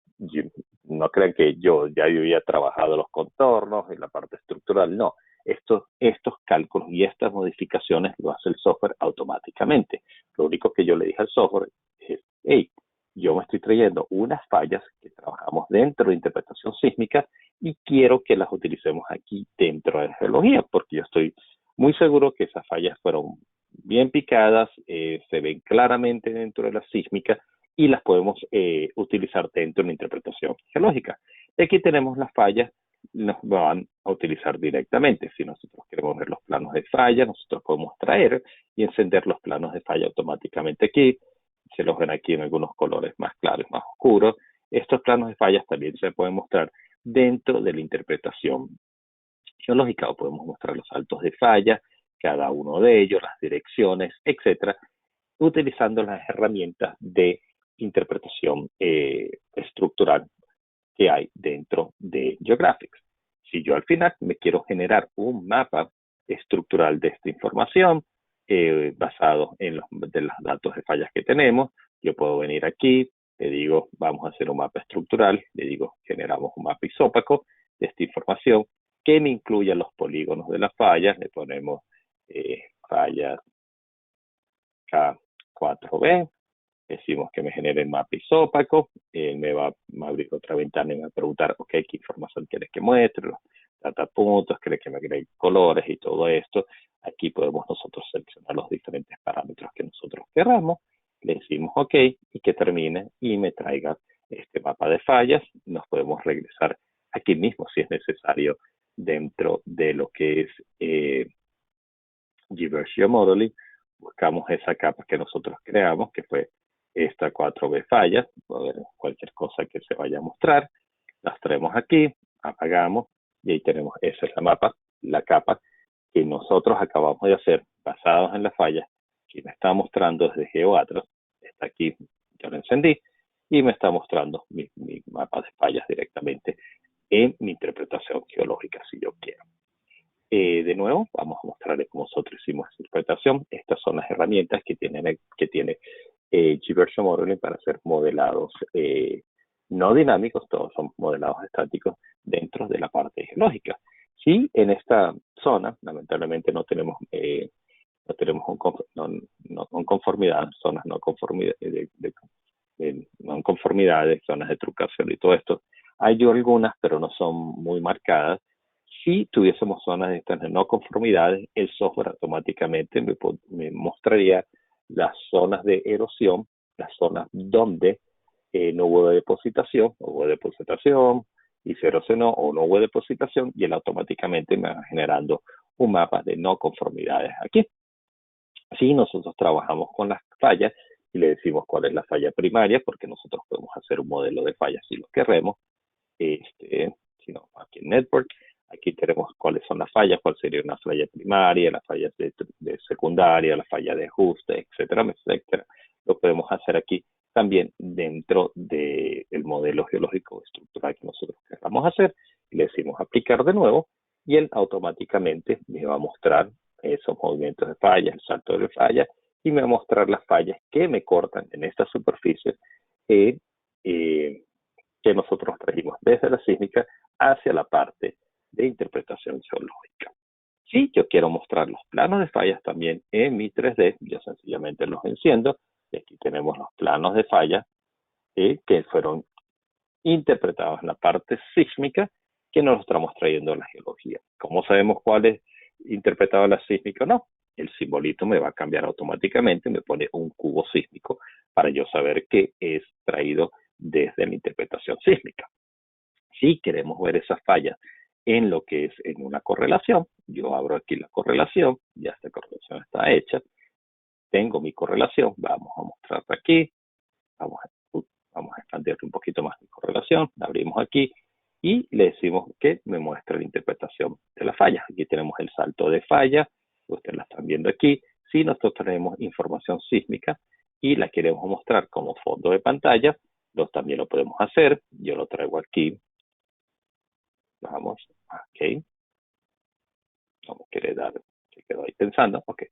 No crean que yo había trabajado los contornos y la parte estructural, no. Estos cálculos y estas modificaciones lo hace el software automáticamente. Lo único que yo le dije al software es, hey, yo me estoy trayendo unas fallas que trabajamos dentro de interpretación sísmica y quiero que las utilicemos aquí dentro de geología, porque yo estoy muy seguro que esas fallas fueron bien picadas, se ven claramente dentro de la sísmica y las podemos utilizar dentro de una interpretación geológica. Y aquí tenemos las fallas, nos van a utilizar directamente. Si nosotros queremos ver los planos de falla, nosotros podemos traer y encender los planos de falla automáticamente aquí. Se los ven aquí en algunos colores más claros, más oscuros. Estos planos de fallas también se pueden mostrar dentro de la interpretación geológica o podemos mostrar los saltos de falla, cada uno de ellos, las direcciones, etcétera, utilizando las herramientas de interpretación estructural que hay dentro de Geographics. Si yo al final me quiero generar un mapa estructural de esta información basado en los datos de fallas que tenemos, yo puedo venir aquí, le digo, vamos a hacer un mapa estructural, le digo, generamos un mapa isópaco de esta información que me incluya los polígonos de las fallas, le ponemos fallas K4B, decimos que me genere el mapa isópaco, me va a abrir otra ventana y me va a preguntar, ok, ¿qué información quieres que muestre? Los datapuntos, quieres que me agregue colores y todo esto. Aquí podemos nosotros seleccionar los diferentes parámetros que nosotros queramos. Le decimos ok y que termine y me traiga este mapa de fallas. Nos podemos regresar aquí mismo si es necesario dentro de lo que es Givers Geomodeling. Buscamos esa capa que nosotros creamos, que fue esta 4B fallas, cualquier cosa que se vaya a mostrar, las traemos aquí, apagamos y ahí tenemos, esa es la capa que nosotros acabamos de hacer basados en las fallas que me está mostrando desde GeoAtlas. Está aquí, yo lo encendí y me está mostrando mi mapa de fallas directamente en mi interpretación geológica si yo quiero. De nuevo, vamos a mostrarles cómo nosotros hicimos esa interpretación. Estas son las herramientas que tiene Givers Geomodeling para hacer modelados no dinámicos, todos son modelados estáticos dentro de la parte geológica. Sí, en esta zona, lamentablemente no tenemos conformidad, zonas no conformidades, zonas de trucación y todo esto. Hay algunas, pero no son muy marcadas. Si tuviésemos zonas de estas no conformidades, el software automáticamente me mostraría las zonas de erosión, las zonas donde no hubo depositación, y 0 si no, o no hubo depositación, y él automáticamente me va generando un mapa de no conformidades aquí. Si nosotros trabajamos con las fallas y le decimos cuál es la falla primaria, porque nosotros podemos hacer un modelo de fallas si lo queremos, si no, aquí en Network, aquí tenemos cuáles son las fallas, cuál sería una falla primaria, las fallas de secundaria, la falla de ajuste, etcétera, etcétera. Lo podemos hacer aquí también dentro del modelo geológico estructural que nosotros queramos hacer. Le decimos aplicar de nuevo y él automáticamente me va a mostrar esos movimientos de fallas, el salto de fallas, y me va a mostrar las fallas que me cortan en esta superficie eh, que nosotros trajimos desde la sísmica hacia la parte de interpretación geológica. Si yo quiero mostrar los planos de fallas también en mi 3D, yo sencillamente los enciendo. Y aquí tenemos los planos de fallas que fueron interpretados en la parte sísmica que nos estamos trayendo a la geología. ¿Cómo sabemos cuál es interpretado en la sísmica o no? El simbolito me va a cambiar automáticamente, me pone un cubo sísmico para yo saber qué es traído desde la interpretación sísmica. Si queremos ver esas fallas en lo que es en una correlación, yo abro aquí la correlación, ya esta correlación está hecha, tengo mi correlación, vamos a mostrarla aquí, vamos a expandir un poquito más mi correlación, la abrimos aquí y le decimos que me muestre la interpretación de la falla. Aquí tenemos el salto de falla, ustedes la están viendo aquí. Si nosotros tenemos información sísmica y la queremos mostrar como fondo de pantalla, también lo podemos hacer. Yo lo traigo aquí. Vamos, ok. Vamos a querer dar, se quedó ahí pensando, ok.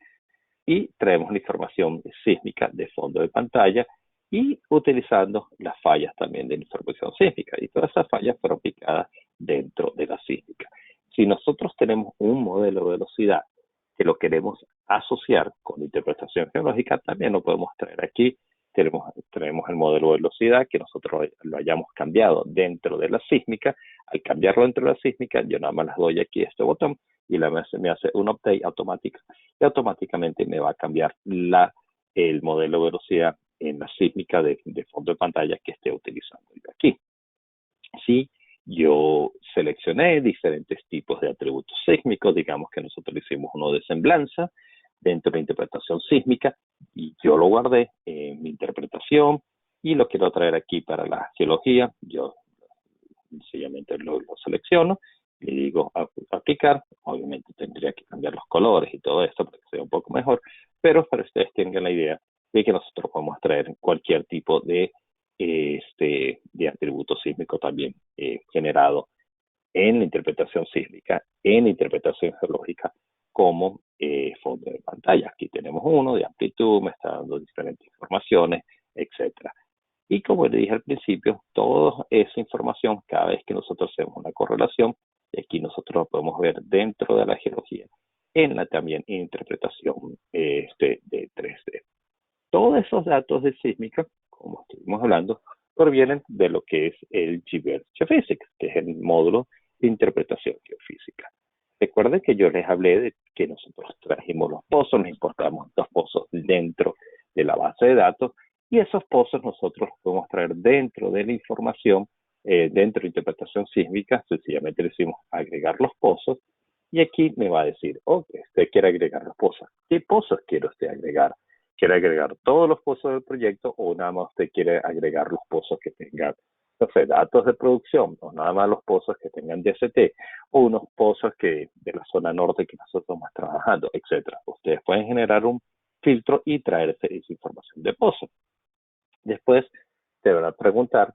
Y traemos la información sísmica de fondo de pantalla y utilizando las fallas también de la información sísmica. Y todas esas fallas fueron aplicadas dentro de la sísmica. Si nosotros tenemos un modelo de velocidad que lo queremos asociar con la interpretación geológica, también lo podemos traer aquí. Tenemos el modelo de velocidad que nosotros lo hayamos cambiado dentro de la sísmica. Al cambiarlo dentro de la sísmica, yo nada más les doy aquí este botón y me hace un update automático y automáticamente me va a cambiar el modelo de velocidad en la sísmica de fondo de pantalla que esté utilizando aquí. Si yo seleccioné diferentes tipos de atributos sísmicos, digamos que nosotros hicimos uno de semblanza dentro de la interpretación sísmica y yo lo guardé en mi interpretación y lo quiero traer aquí para la geología, yo sencillamente lo selecciono y digo aplicar. Obviamente tendría que cambiar los colores y todo esto para que sea un poco mejor, pero para que ustedes tengan la idea de que nosotros podemos traer cualquier tipo de atributo sísmico también generado en la interpretación sísmica, en la interpretación geológica, como fondo de pantalla. Aquí tenemos uno de amplitud, me está dando diferentes informaciones, etcétera. Y como le dije al principio, toda esa información, cada vez que nosotros hacemos una correlación, y aquí nosotros lo podemos ver dentro de la geología, en la también interpretación de 3D. Todos esos datos de sísmica, como estuvimos hablando, provienen de lo que es el GBER Geophysics, que es el módulo de interpretación geofísica. Recuerden que yo les hablé de que nosotros trajimos los pozos, nos importamos los pozos dentro de la base de datos y esos pozos nosotros los podemos traer dentro de la información, dentro de interpretación sísmica. Sencillamente le decimos agregar los pozos y aquí me va a decir, usted quiere agregar los pozos. ¿Qué pozos quiere usted agregar? ¿Quiere agregar todos los pozos del proyecto o nada más usted quiere agregar los pozos que tengan, no sé, datos de producción, o nada más los pozos que tengan DST, o unos pozos que de la zona norte que nosotros estamos trabajando, etcétera? Ustedes pueden generar un filtro y traerse esa información de pozos. Después te van a preguntar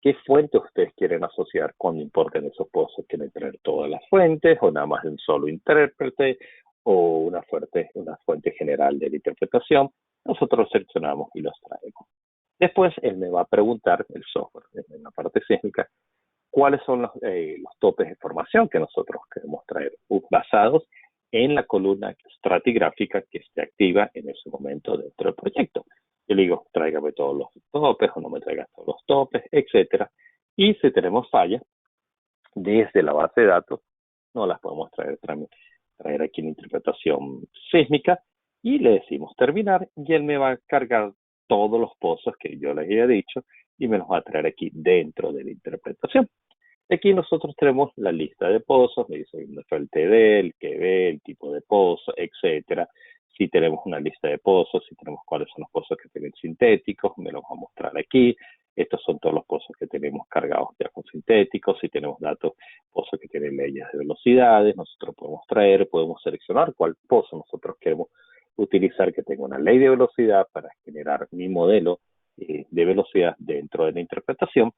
qué fuente ustedes quieren asociar cuando importen esos pozos. ¿Quieren tener todas las fuentes o nada más de un solo intérprete o una fuente general de la interpretación? Nosotros los seleccionamos y los traemos. Después él me va a preguntar, el software, en la parte sísmica, cuáles son los topes de información que nosotros queremos traer basados en la columna estratigráfica que esté activa en ese momento dentro del proyecto. Yo le digo, tráigame todos los topes o no me traigas todos los topes, etcétera. Y si tenemos fallas, desde la base de datos, no las podemos traer aquí en interpretación sísmica y le decimos terminar y él me va a cargar todos los pozos que yo les había dicho y me los va a traer aquí dentro de la interpretación. Aquí nosotros tenemos la lista de pozos, me dice dónde fue el TD, el QB, el tipo de pozo, etcétera. Si tenemos una lista de pozos, si tenemos cuáles son los pozos que tienen sintéticos, me los va a mostrar aquí. Estos son todos los pozos que tenemos cargados ya con sintéticos. Si tenemos datos, pozos que tienen leyes de velocidades, nosotros podemos traer, podemos seleccionar cuál pozo nosotros queremos utilizar que tenga una ley de velocidad para generar mi modelo de velocidad dentro de la interpretación,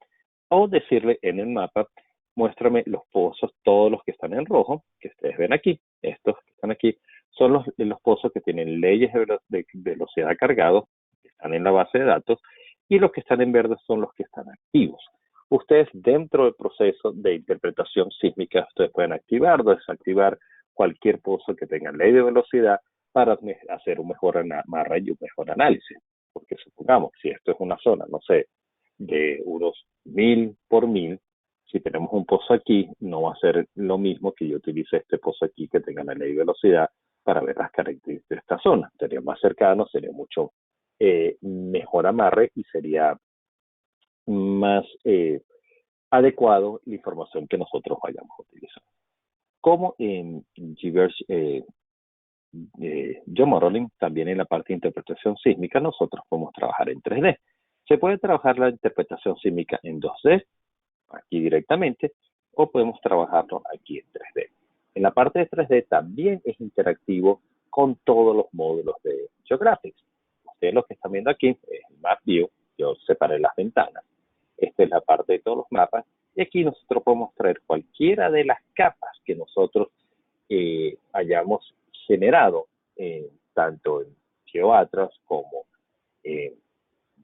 o decirle en el mapa, muéstrame los pozos, todos los que están en rojo, que ustedes ven aquí, estos que están aquí, son los pozos que tienen leyes de velocidad cargados, que están en la base de datos, y los que están en verde son los que están activos. Ustedes dentro del proceso de interpretación sísmica, ustedes pueden activar o desactivar cualquier pozo que tenga ley de velocidad para hacer un mejor amarre y un mejor análisis. Porque supongamos, si esto es una zona, no sé, de unos 1000 por 1000, si tenemos un pozo aquí, no va a ser lo mismo que yo utilice este pozo aquí que tenga la ley de velocidad para ver las características de esta zona. Sería más cercano, sería mucho mejor amarre y sería más adecuado la información que nosotros vayamos a utilizar. Como en GBears geomodeling, también en la parte de interpretación sísmica, nosotros podemos trabajar en 3D. Se puede trabajar la interpretación sísmica en 2D, aquí directamente, o podemos trabajarlo aquí en 3D. En la parte de 3D también es interactivo con todos los módulos de Geographics. Ustedes lo que están viendo aquí es el Map View. Yo separé las ventanas. Esta es la parte de todos los mapas. Y aquí nosotros podemos traer cualquiera de las capas que nosotros hayamos generado, tanto en GeoAtlas como en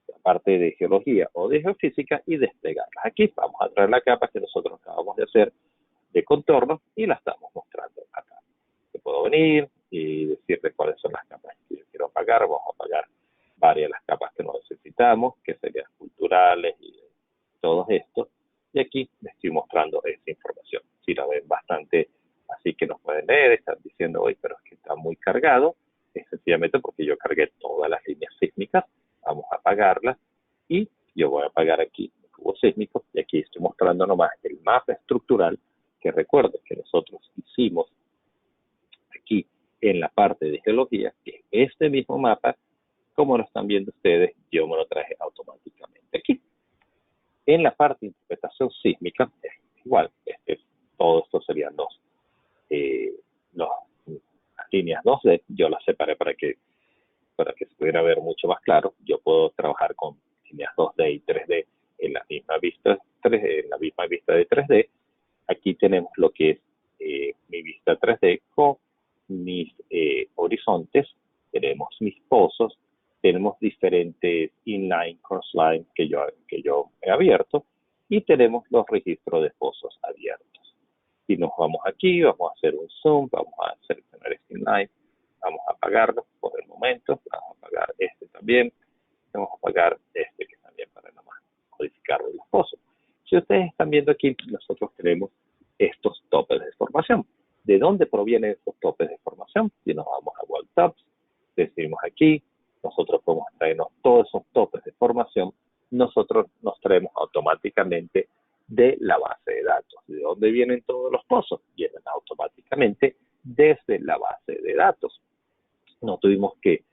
la parte de geología o de geofísica, y desplegarlas. Aquí vamos a traer la capa que nosotros acabamos de hacer de contorno y la estamos mostrando acá. Yo puedo venir y decirle cuáles son las capas que yo quiero apagar. Vamos a apagar varias de las capas que no necesitamos, que serían culturales y todos estos. Y aquí les estoy mostrando esta información. Si la ven bastante así que nos pueden leer, están diciendo, hoy, pero es que está muy cargado. Es sencillamente porque yo cargué todas las líneas sísmicas. Vamos a apagarlas y yo voy a apagar aquí el cubo sísmico, y aquí estoy mostrando nomás el mapa estructural que recuerden que nosotros hicimos aquí en la parte de geología, que este mismo mapa, como lo están viendo ustedes, yo me lo traje automáticamente aquí. En la parte de interpretación sísmica es igual, todo esto serían las líneas 2D, yo las separé para que se pudiera ver mucho más claro. Yo puedo trabajar con líneas 2D y 3D en la misma vista, en la misma vista de 3D. Aquí tenemos lo que es mi vista 3D con mis horizontes, tenemos mis pozos, tenemos diferentes inline, crossline que yo he abierto, y tenemos los registros de pozos abiertos. Si nos vamos aquí, vamos a hacer un zoom, vamos a seleccionar este inline, vamos a apagarlo por el momento, vamos a apagar este también, vamos a apagar este que también para nomás modificar los pozos. Si ustedes están viendo aquí, nosotros tenemos estos topes de formación. ¿De dónde provienen estos topes de formación? Si nos vamos a World Tops, decimos aquí, nosotros podemos traernos todos esos topes de formación, nosotros nos traemos automáticamente de la base de datos. ¿De dónde vienen todos los pozos? Vienen automáticamente desde la base de datos. No tuvimos que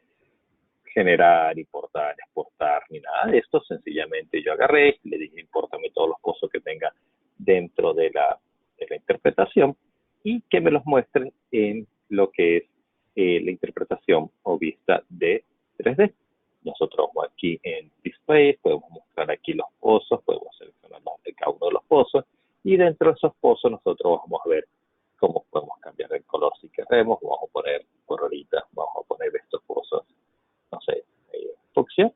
generar, importar, exportar, ni nada de esto. Sencillamente yo agarré, le dije, impórtame todos los pozos que tenga dentro de la interpretación y que me los muestren en lo que es la interpretación o vista de 3D. Nosotros vamos aquí en Display, podemos mostrar aquí los pozos, podemos seleccionar cada uno de los pozos, y dentro de esos pozos nosotros vamos a ver cómo podemos cambiar el color si queremos. Vamos a poner, por ahorita, vamos a poner estos pozos, no sé, fucsia,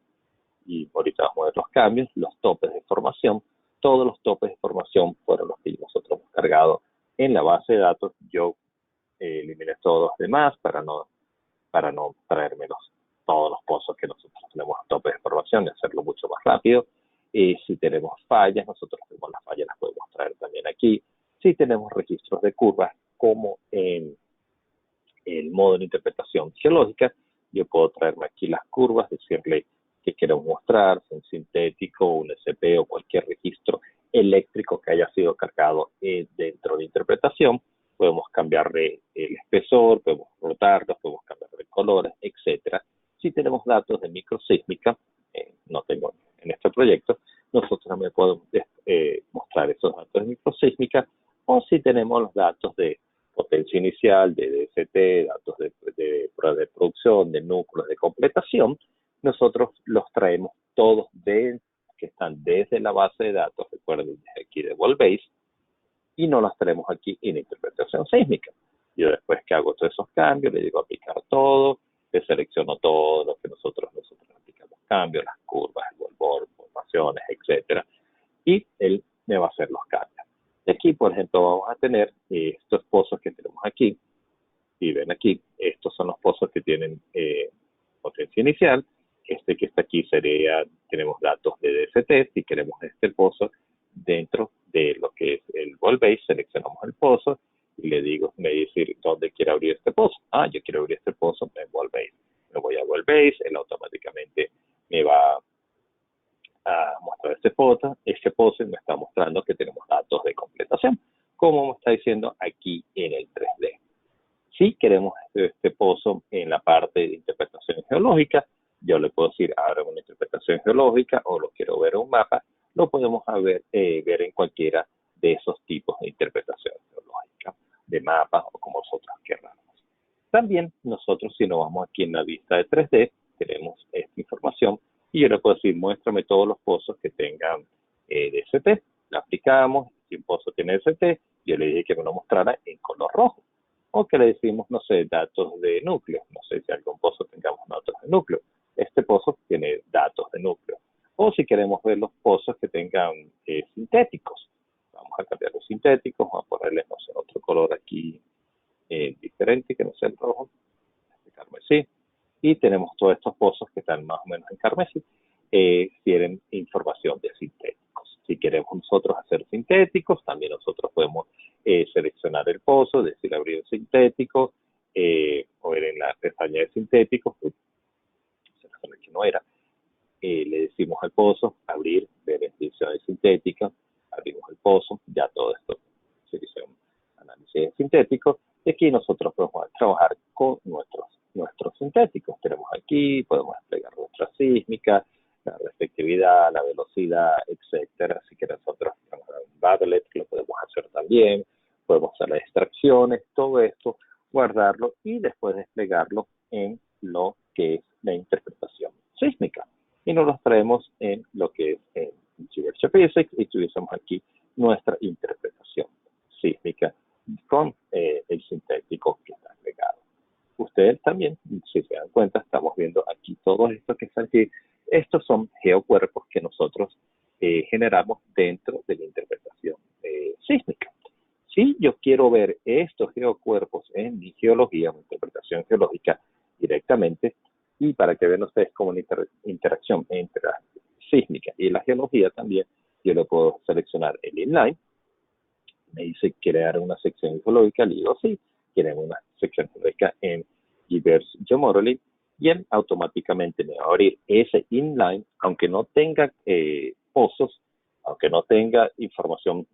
y ahorita vamos a ver los cambios, los topes de formación. Todos los topes de formación fueron los que nosotros hemos cargado en la base de datos. Yo eliminé todos los demás para no traerme todos los pozos que nosotros tenemos a topes de formación, y hacerlo mucho más rápido. Si tenemos fallas, nosotros tenemos las fallas, las podemos traer también aquí. Si tenemos registros de curvas, como en el modo de interpretación geológica, yo puedo traerme aquí las curvas, decirle que quiero mostrar, un sintético, un SP o cualquier registro eléctrico que haya sido cargado dentro de interpretación. Podemos cambiarle el espesor, podemos rotarlos, podemos cambiarle colores, etcétera. Si tenemos datos de microsísmica, no tengo en este proyecto, nosotros también podemos mostrar esos datos de microsísmica, o si tenemos los datos de potencia inicial, de DST, datos de prueba de producción, de núcleos de completación, nosotros los traemos todos que están desde la base de datos, recuerden, desde aquí de Worldbase, y no las traemos aquí en interpretación sísmica. Yo después que hago todos esos cambios, le digo aplicar todo, le selecciono todo lo que nosotros aplicamos cambios, las curvas, el volvor, formaciones, etcétera, y él me va a hacer los cambios. Aquí, por ejemplo, vamos a tener estos pozos que tenemos aquí. Y ven aquí, estos son los pozos que tienen potencia inicial. Este que está aquí tenemos datos de DST. Si queremos este pozo dentro de lo que es el Worldbase, seleccionamos el pozo y le digo, me dice dónde quiere abrir este pozo. Yo quiero abrir este pozo en Worldbase. Me voy a Worldbase, él automáticamente me va a mostrar este pozo y me está mostrando que tenemos datos de completación, como me está diciendo aquí en el 3D. Si queremos este pozo en la parte de interpretación geológica, yo le puedo decir, ahora una interpretación geológica o lo quiero ver en un mapa, lo podemos ver en cualquiera de esos tipos de interpretación geológica, de mapas o como nosotros queramos. También nosotros, si nos vamos aquí en la vista de 3D, tenemos esta información y yo le puedo decir, muéstrame todos los pozos que tengan DST. La aplicamos, si un pozo tiene DST, yo le dije que me lo mostrara en color rojo. O que le decimos, no sé, datos de núcleo. No sé si algún pozo tengamos datos de núcleo. Este pozo tiene datos de núcleo. O si queremos ver los pozos que tengan sintéticos. Vamos a cambiar los sintéticos, vamos a ponerle, no sé, otro color aquí diferente, que no sea el rojo, este carmesí. Y tenemos todos estos pozos que están más o menos en carmesí. Tienen información de sintéticos. Si queremos nosotros hacer sintéticos, también nosotros podemos seleccionar el pozo, decir abrir el sintético, o ver en la pestaña de sintéticos, que no era, le decimos al pozo, abrir, ver en división sintética, abrimos el pozo, ya todo esto se dice un análisis sintético, y aquí nosotros podemos trabajar con nuestros sintéticos. Tenemos aquí, podemos desplegar nuestra sísmica, la reflectividad, la velocidad, etcétera. Si queremos nosotros trabajar un Badlet, lo podemos hacer también, podemos hacer las extracciones, todo esto, guardarlo y después desplegarlo en lo que es la interpretación sísmica. Y nos los traemos en lo que es en Geophysics y utilizamos aquí nuestra interpretación sísmica con el sintético que está agregado. Ustedes también, si se dan cuenta, estamos viendo aquí todo esto que está aquí. Estos son geocuerpos que nosotros generamos dentro de la interpretación sísmica. Si yo quiero ver estos geocuerpos en mi geología, mi interpretación geológica directamente, y para que vean ustedes como una interacción entre la sísmica y la geología también, yo lo puedo seleccionar el inline. Me dice crear una sección geológica, le digo sí, queremos una sección geológica en Givers Geomodeling, y él automáticamente me va a abrir ese inline, aunque no tenga pozos, aunque no tenga información,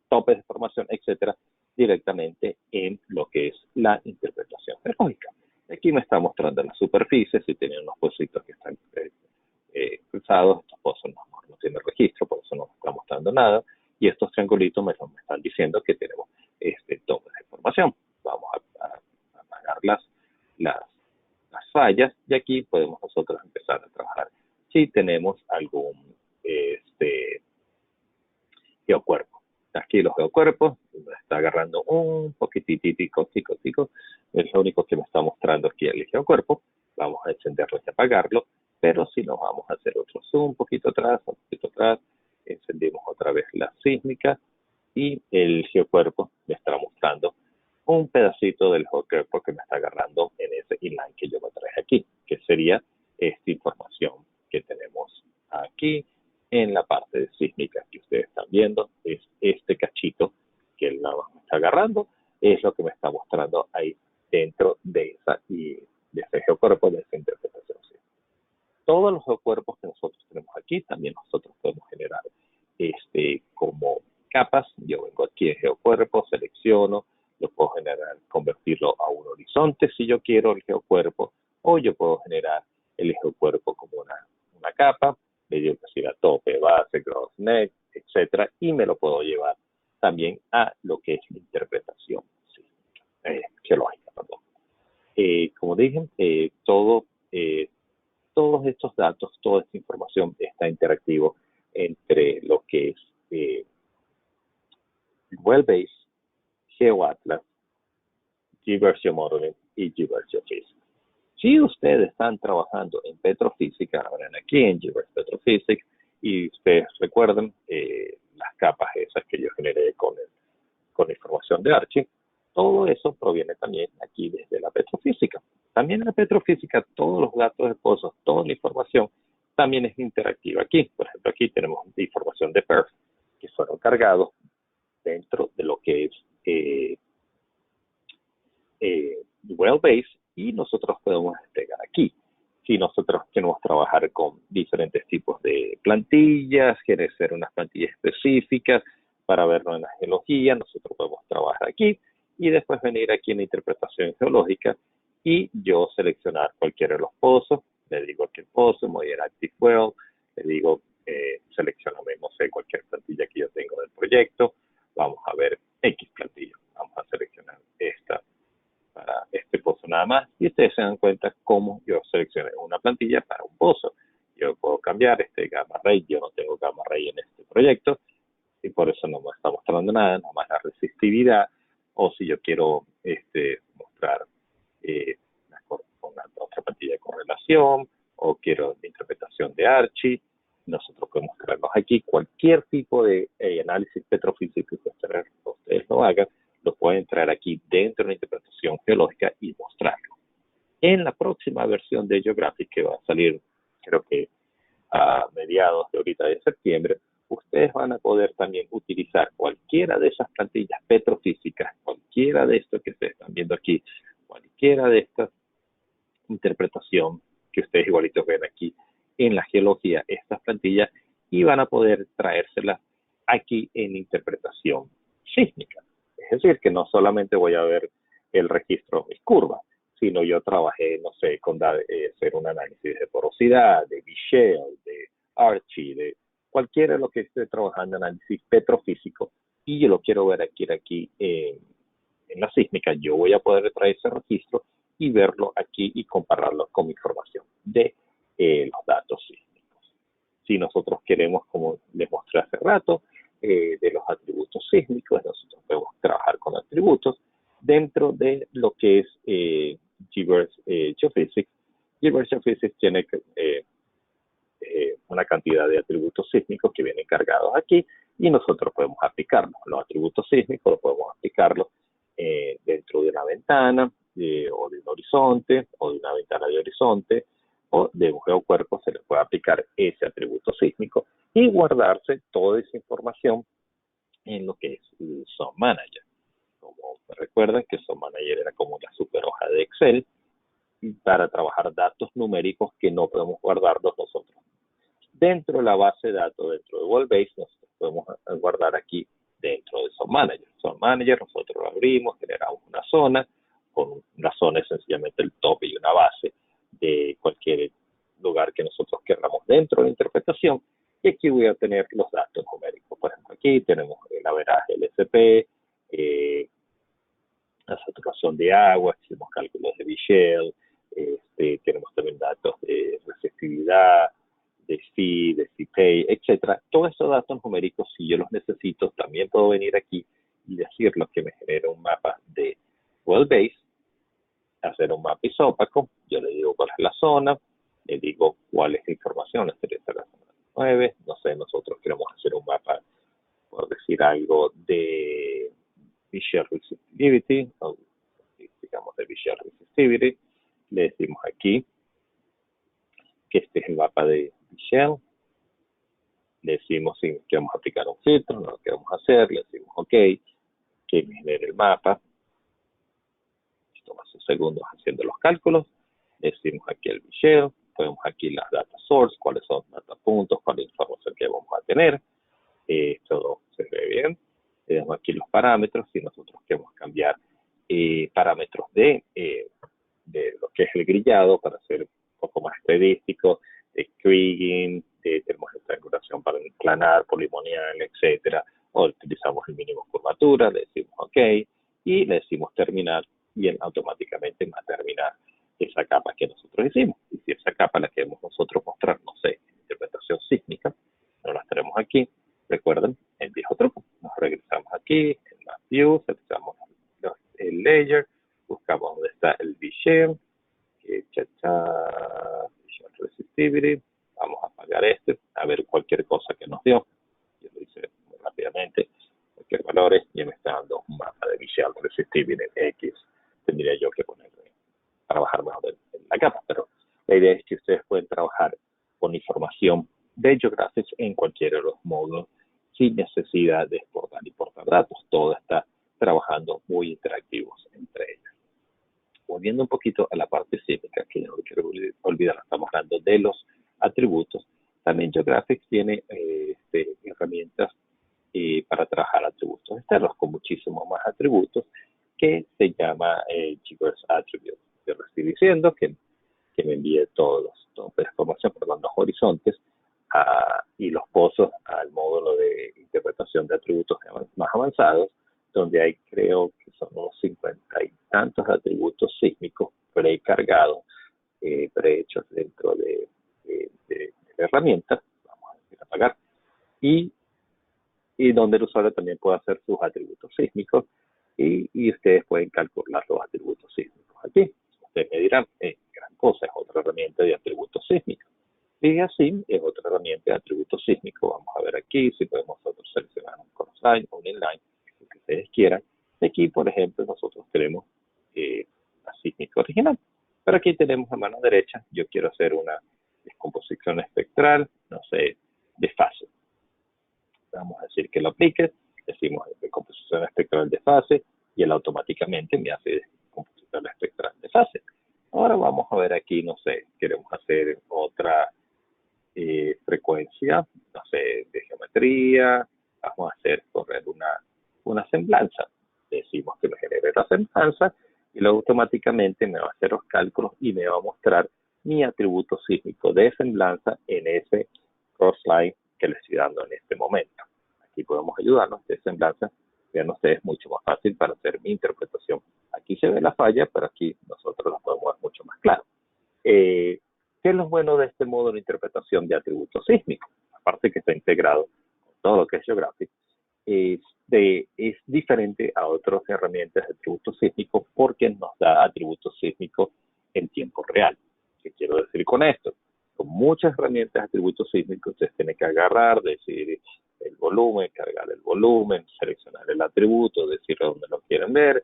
topes de información, etcétera, directamente en lo que es la interpretación geológica. Aquí me está mostrando la superficie, si tienen unos pocitos que están cruzados, estos pozos no tienen registro, por eso no me está mostrando nada, y estos triangulitos me están diciendo que tenemos topes de información. Vamos a apagar las fallas, y aquí podemos nosotros empezar a trabajar si tenemos algún geocuerpo. Aquí los geocuerpos, me está agarrando un poquititico, es lo único que me está mostrando aquí el geocuerpo. Vamos a encenderlo y apagarlo, pero si nos vamos a hacer otro zoom, un poquito atrás, encendimos otra vez la sísmica y el geocuerpo me está mostrando un pedacito del geocuerpo que me está agarrando en ese inline que yo me traje aquí, que sería esta información que tenemos aquí en la parte de sísmica que ustedes están viendo. Es este cachito que él nada más me está agarrando, es lo que me está mostrando ahí dentro de ese geocuerpo, de esa interpretación. Todos los geocuerpos que nosotros tenemos aquí, también nosotros podemos generar capas. Yo vengo aquí en geocuerpo, selecciono, lo puedo generar, convertirlo a un horizonte si yo quiero el geocuerpo, o yo puedo generar el geocuerpo como una capa, le digo que si la tope, base, gross, net, etcétera, y me lo puedo llevar también a lo que es la interpretación geológica, perdón. Como dije, todos estos datos, toda esta información está interactivo entre lo que es Well-Base, GeoAtlas, Gversion Modeling y Gversion Physics. Si ustedes están trabajando en petrofísica, ahora aquí en Gversion Petrophysics, y ustedes recuerdan las capas esas que yo generé con información de Archie, todo eso proviene también aquí desde la petrofísica. También en la petrofísica, todos los datos de pozos, toda la información también es interactiva aquí. Por ejemplo, aquí tenemos información de PERF que fueron cargados dentro de lo que es Well-Base, y nosotros podemos desplegar aquí. Si nosotros queremos trabajar con diferentes tipos de plantillas, querer hacer unas plantillas específicas para verlo en la geología, nosotros podemos trabajar aquí y después venir aquí en la interpretación geológica y yo seleccionar cualquiera de los pozos, le digo que el pozo, me voy a ir a Active Well, le digo seleccioname, no sé, cualquier plantilla que yo tengo del proyecto, vamos a ver X plantilla, vamos a seleccionar esta para este pozo nada más, y ustedes se dan cuenta cómo yo seleccioné una plantilla para un pozo. Yo puedo cambiar este gamma ray, yo no tengo gamma ray en este proyecto, y por eso no me está mostrando nada, nada más la resistividad, o si yo quiero mostrar una otra plantilla de correlación, o quiero la interpretación de Archie, nosotros podemos mostrarnos aquí cualquier tipo de análisis petrofísico que ustedes lo hagan, lo pueden traer aquí dentro de la interpretación geológica y mostrarlo. En la próxima versión de Geographic, que va a salir creo que a mediados de ahorita de septiembre, ustedes van a poder también utilizar cualquiera de esas plantillas petrofísicas, cualquiera de esto que ustedes están viendo aquí, cualquiera de estas interpretación que ustedes igualitos ven aquí en la geología, estas plantillas, y van a poder traérselas aquí en interpretación sísmica. Es decir, que no solamente voy a ver el registro de mis curvas, sino yo trabajé, no sé, con hacer un análisis de porosidad, de Michel, de Archie, de cualquiera de lo que esté trabajando en análisis petrofísico, y yo lo quiero ver aquí en la sísmica, yo voy a poder traer ese registro y verlo aquí y compararlo con mi información de los datos sísmicos. Si nosotros queremos, como les mostré hace rato, de los atributos sísmicos, nosotros podemos trabajar con atributos dentro de lo que es Gverse Geophysics. Gverse Geophysics tiene una cantidad de atributos sísmicos que vienen cargados aquí y nosotros podemos aplicarlos. Los atributos sísmicos los podemos aplicarlos dentro de una ventana o de un horizonte o de una ventana de horizonte o de un geocuerpo. Se le puede aplicar ese atributo sísmico y guardarse toda esa información en lo que es el SOM Manager. Como recuerdan que SOM Manager era como una super hoja de Excel para trabajar datos numéricos que no podemos guardarlos nosotros dentro de la base de datos, dentro de Well-Base, nosotros podemos guardar aquí dentro de SOM Manager. SOM Manager, nosotros lo abrimos, generamos una zona, con una zona es sencillamente el tope y una base de cualquier lugar que nosotros queramos dentro de la interpretación, y aquí voy a tener los datos numéricos. Por ejemplo, aquí tenemos el averaje LSP, la saturación de agua, hicimos cálculos de Michel, tenemos también datos de resistividad, de phi, de phi, etcétera. Todos estos datos numéricos, si yo los necesito, también puedo venir aquí y decirlo que me genera un mapa de Well-Base, hacer un mapa isópaco, yo le digo cuál es la zona, le digo cuál es la información, esta es la zona 9, no sé, nosotros queremos hacer un mapa, por decir algo, de Michel Resistivity, o digamos de Michel Resistivity, le decimos aquí que este es el mapa de Michel, le decimos si queremos aplicar un filtro, no lo queremos hacer, le decimos OK, que me genere el mapa, toma sus segundos haciendo los cálculos, le decimos aquí el Michel, ponemos aquí las data source, cuáles son data puntos, cuál es la información que vamos a tener, todo se ve bien, Tenemos aquí los parámetros. Si nosotros queremos cambiar parámetros de lo que es el grillado para hacer un poco más estadístico, de kriging, tenemos esta triangulación para el planar, polimonial, etcétera, o utilizamos el mínimo curvatura, le decimos OK y le decimos terminar y él automáticamente va a terminar esa capa que nosotros hicimos. Y si esa capa la queremos nosotros mostrar, no sé, interpretación sísmica, nos la tenemos aquí. Recuerden el viejo truco. Nos regresamos aquí en las views, seleccionamos el layer, buscamos donde está el V-Share, Visual Resistivity. Vamos a apagar este, a ver cualquier cosa que nos dio. Yo lo hice muy rápidamente, cualquier valores, y me está dando un mapa de Visual Resistivity en X. Tendría yo que ponerle, trabajar mejor en la capa, pero la idea es que ustedes pueden trabajar con información de GeoGraphics en cualquiera de los módulos sin necesidad de exportar y importar datos. Todo está trabajando muy interactivos entre ellos. Volviendo un poquito a la parte sísmica, que no quiero olvidar, estamos hablando de los atributos. También GeoGraphics tiene herramientas para trabajar atributos externos con muchísimos más atributos que se llama GeoGraphics Attributes. Yo lo estoy diciendo que me envíe toda la información por los horizontes y los pozos al módulo de interpretación de atributos más avanzados, donde hay, creo que son unos 50 y tantos atributos sísmicos precargados, prehechos dentro de la herramienta. Vamos a apagar. Y donde el usuario también puede hacer sus atributos sísmicos y ustedes pueden calcular los atributos sísmicos aquí. Ustedes me dirán, gran cosa, es otra herramienta de atributos sísmicos. Y así es otra herramienta de atributos sísmicos. Vamos a ver aquí si podemos nosotros seleccionar un crossline o un inline, lo que ustedes quieran. Aquí, por ejemplo, nosotros tenemos la sísmica original. Pero aquí tenemos a mano derecha, yo quiero hacer una descomposición espectral, no sé, de fase. Vamos a decir que lo aplique, decimos descomposición espectral de fase y él automáticamente me hace descomposición espectral de fase. Ahora vamos a ver aquí, no sé, queremos hacer otra frecuencia, no sé, de geometría, vamos a hacer correr una semblanza. Decimos que me genere la semblanza y luego automáticamente me va a hacer los cálculos y me va a mostrar mi atributo sísmico de semblanza en ese crossline que le estoy dando en este momento. Aquí podemos ayudarnos de semblanza. Vean ustedes, mucho más fácil para hacer mi interpretación. Aquí se ve la falla, pero aquí nosotros la podemos ver mucho más claro. ¿Qué es lo bueno de este módulo de interpretación de atributos sísmicos? Aparte que está integrado con todo lo que es GeoGraphics, es diferente a otras herramientas de atributos sísmicos porque nos da atributos sísmicos en tiempo real. ¿Qué quiero decir con esto? Con muchas herramientas de atributos sísmicos ustedes tienen que agarrar, decir el volumen, cargar el volumen, seleccionar el atributo, decir dónde lo quieren ver,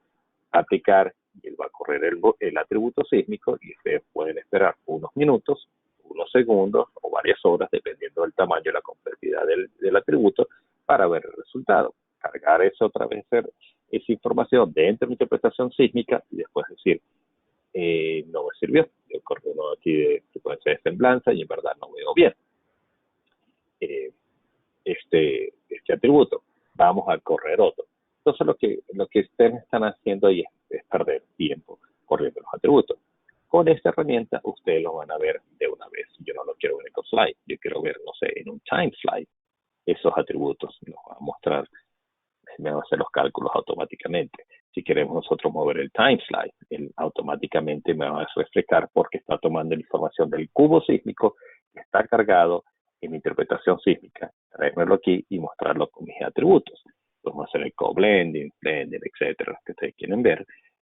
aplicar, y él va a correr el atributo sísmico y ustedes pueden esperar unos minutos, unos segundos o varias horas, dependiendo del tamaño y la complejidad del atributo, para ver el resultado. Cargar eso otra vez, esa información dentro de la interpretación sísmica y después decir, no me sirvió. Yo corro uno aquí de frecuencia de semblanza y en verdad no veo bien este atributo. Vamos a correr otro. Entonces lo que ustedes están haciendo ahí es perder tiempo corriendo los atributos. Con esta herramienta ustedes lo van a ver de una vez. Yo no lo quiero ver en slide, yo quiero ver, no sé, en un time slide. Esos atributos nos va a mostrar, me va a hacer los cálculos automáticamente. Si queremos nosotros mover el time slide, él automáticamente me va a reflejar porque está tomando la información del cubo sísmico que está cargado en mi interpretación sísmica, traérmelo aquí y mostrarlo con mis atributos. Podemos hacer el co-blending, blending, etcétera, que ustedes quieren ver.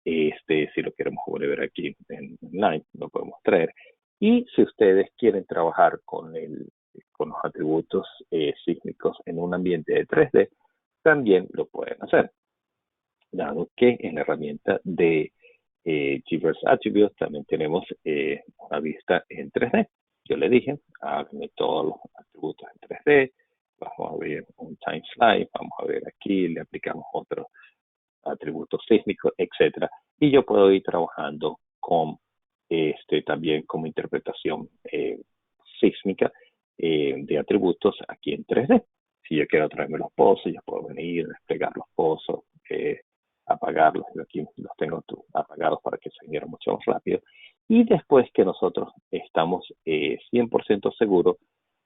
Si lo queremos volver aquí en line, lo podemos traer. Y si ustedes quieren trabajar con los atributos sísmicos en un ambiente de 3D, también lo pueden hacer. Dado que en la herramienta de GeoGraphics Attributes también tenemos una vista en 3D. Yo le dije, háganme todos los atributos en 3D. Vamos a ver un time slide, vamos a ver aquí, le aplicamos otros atributos sísmicos, etcétera. Y yo puedo ir trabajando con también como interpretación sísmica de atributos aquí en 3D. si yo quiero traerme los pozos, yo puedo venir, desplegar los pozos, apagarlos. Yo aquí los tengo apagados para que se viniera mucho más rápido. Y después que nosotros estamos 100% seguros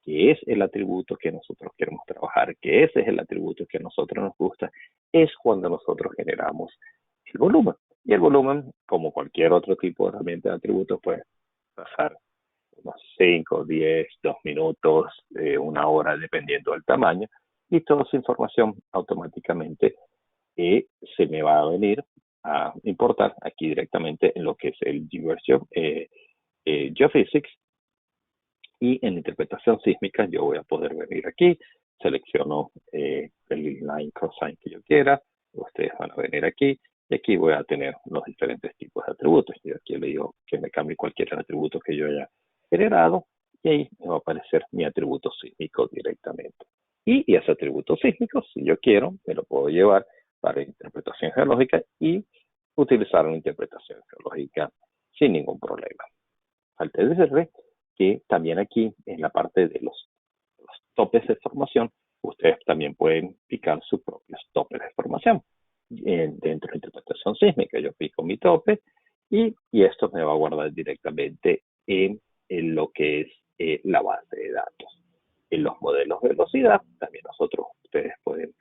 que es el atributo que nosotros queremos trabajar, que ese es el atributo que a nosotros nos gusta, es cuando nosotros generamos el volumen. Y el volumen, como cualquier otro tipo de herramienta de atributos, puede pasar unos 5, 10, 2 minutos, 1 hora, dependiendo del tamaño, y toda esa información automáticamente se me va a venir a importar aquí directamente en lo que es el Geophysics, y en interpretación sísmica yo voy a poder venir aquí, selecciono el line cosine que yo quiera, ustedes van a venir aquí y aquí voy a tener los diferentes tipos de atributos. Yo aquí le digo que me cambie cualquier atributo que yo haya generado y ahí me va a aparecer mi atributo sísmico directamente. Y ese atributo sísmico, si yo quiero, me lo puedo llevar para interpretación geológica y utilizar una interpretación geológica sin ningún problema. Falta decirle que también aquí en la parte de los topes de formación, ustedes también pueden picar sus propios topes de formación. Dentro de interpretación sísmica, yo pico mi tope y esto me va a guardar directamente en lo que es la base de datos. En los modelos de velocidad, también ustedes pueden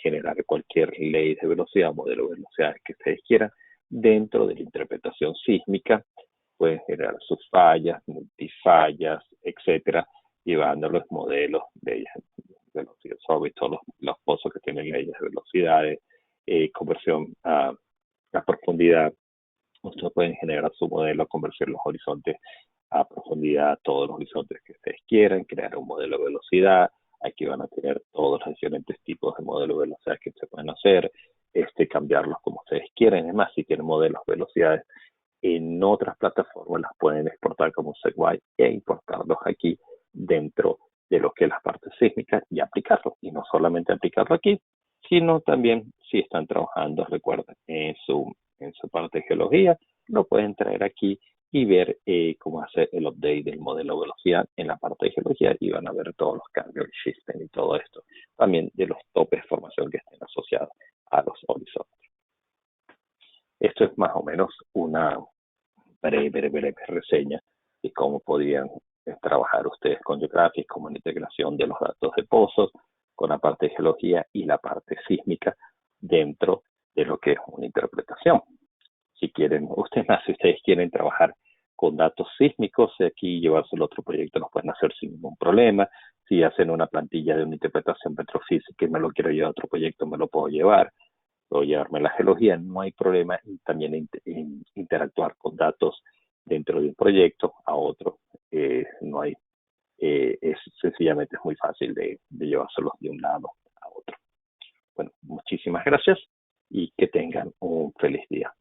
generar cualquier ley de velocidad, modelo de velocidad que ustedes quieran dentro de la interpretación sísmica. Pueden generar sus fallas, multifallas, etcétera, llevando los modelos de velocidad, sobre todos los pozos que tienen leyes de velocidades, conversión a profundidad. Ustedes pueden generar su modelo, conversión los horizontes a profundidad, todos los horizontes que ustedes quieran, crear un modelo de velocidad. Aquí van a tener todos los diferentes tipos de modelos de velocidad que se pueden hacer, cambiarlos como ustedes quieran. Además, si tienen modelos de velocidades en otras plataformas, las pueden exportar como SegWit e importarlos aquí dentro de lo que es la parte sísmica y aplicarlo. Y no solamente aplicarlo aquí, sino también si están trabajando, recuerden, en su parte de geología, lo pueden traer aquí y ver cómo hacer el update del modelo de velocidad en la parte de geología y van a ver todos los cambios, el shifting y todo esto. También de los topes de formación que estén asociados a los horizontes. Esto es más o menos una breve reseña de cómo podrían trabajar ustedes con Geographic, como la integración de los datos de pozos con la parte de geología y la parte sísmica dentro de lo que es una interpretación. Si ustedes quieren trabajar con datos sísmicos, aquí llevarse el otro proyecto los pueden hacer sin ningún problema. Si hacen una plantilla de una interpretación petrofísica y me lo quiero llevar a otro proyecto, me lo puedo llevar. Puedo llevarme la geología, no hay problema. Y también interactuar con datos dentro de un proyecto a otro, no hay, sencillamente es muy fácil de llevárselos de un lado a otro. Bueno, muchísimas gracias y que tengan un feliz día.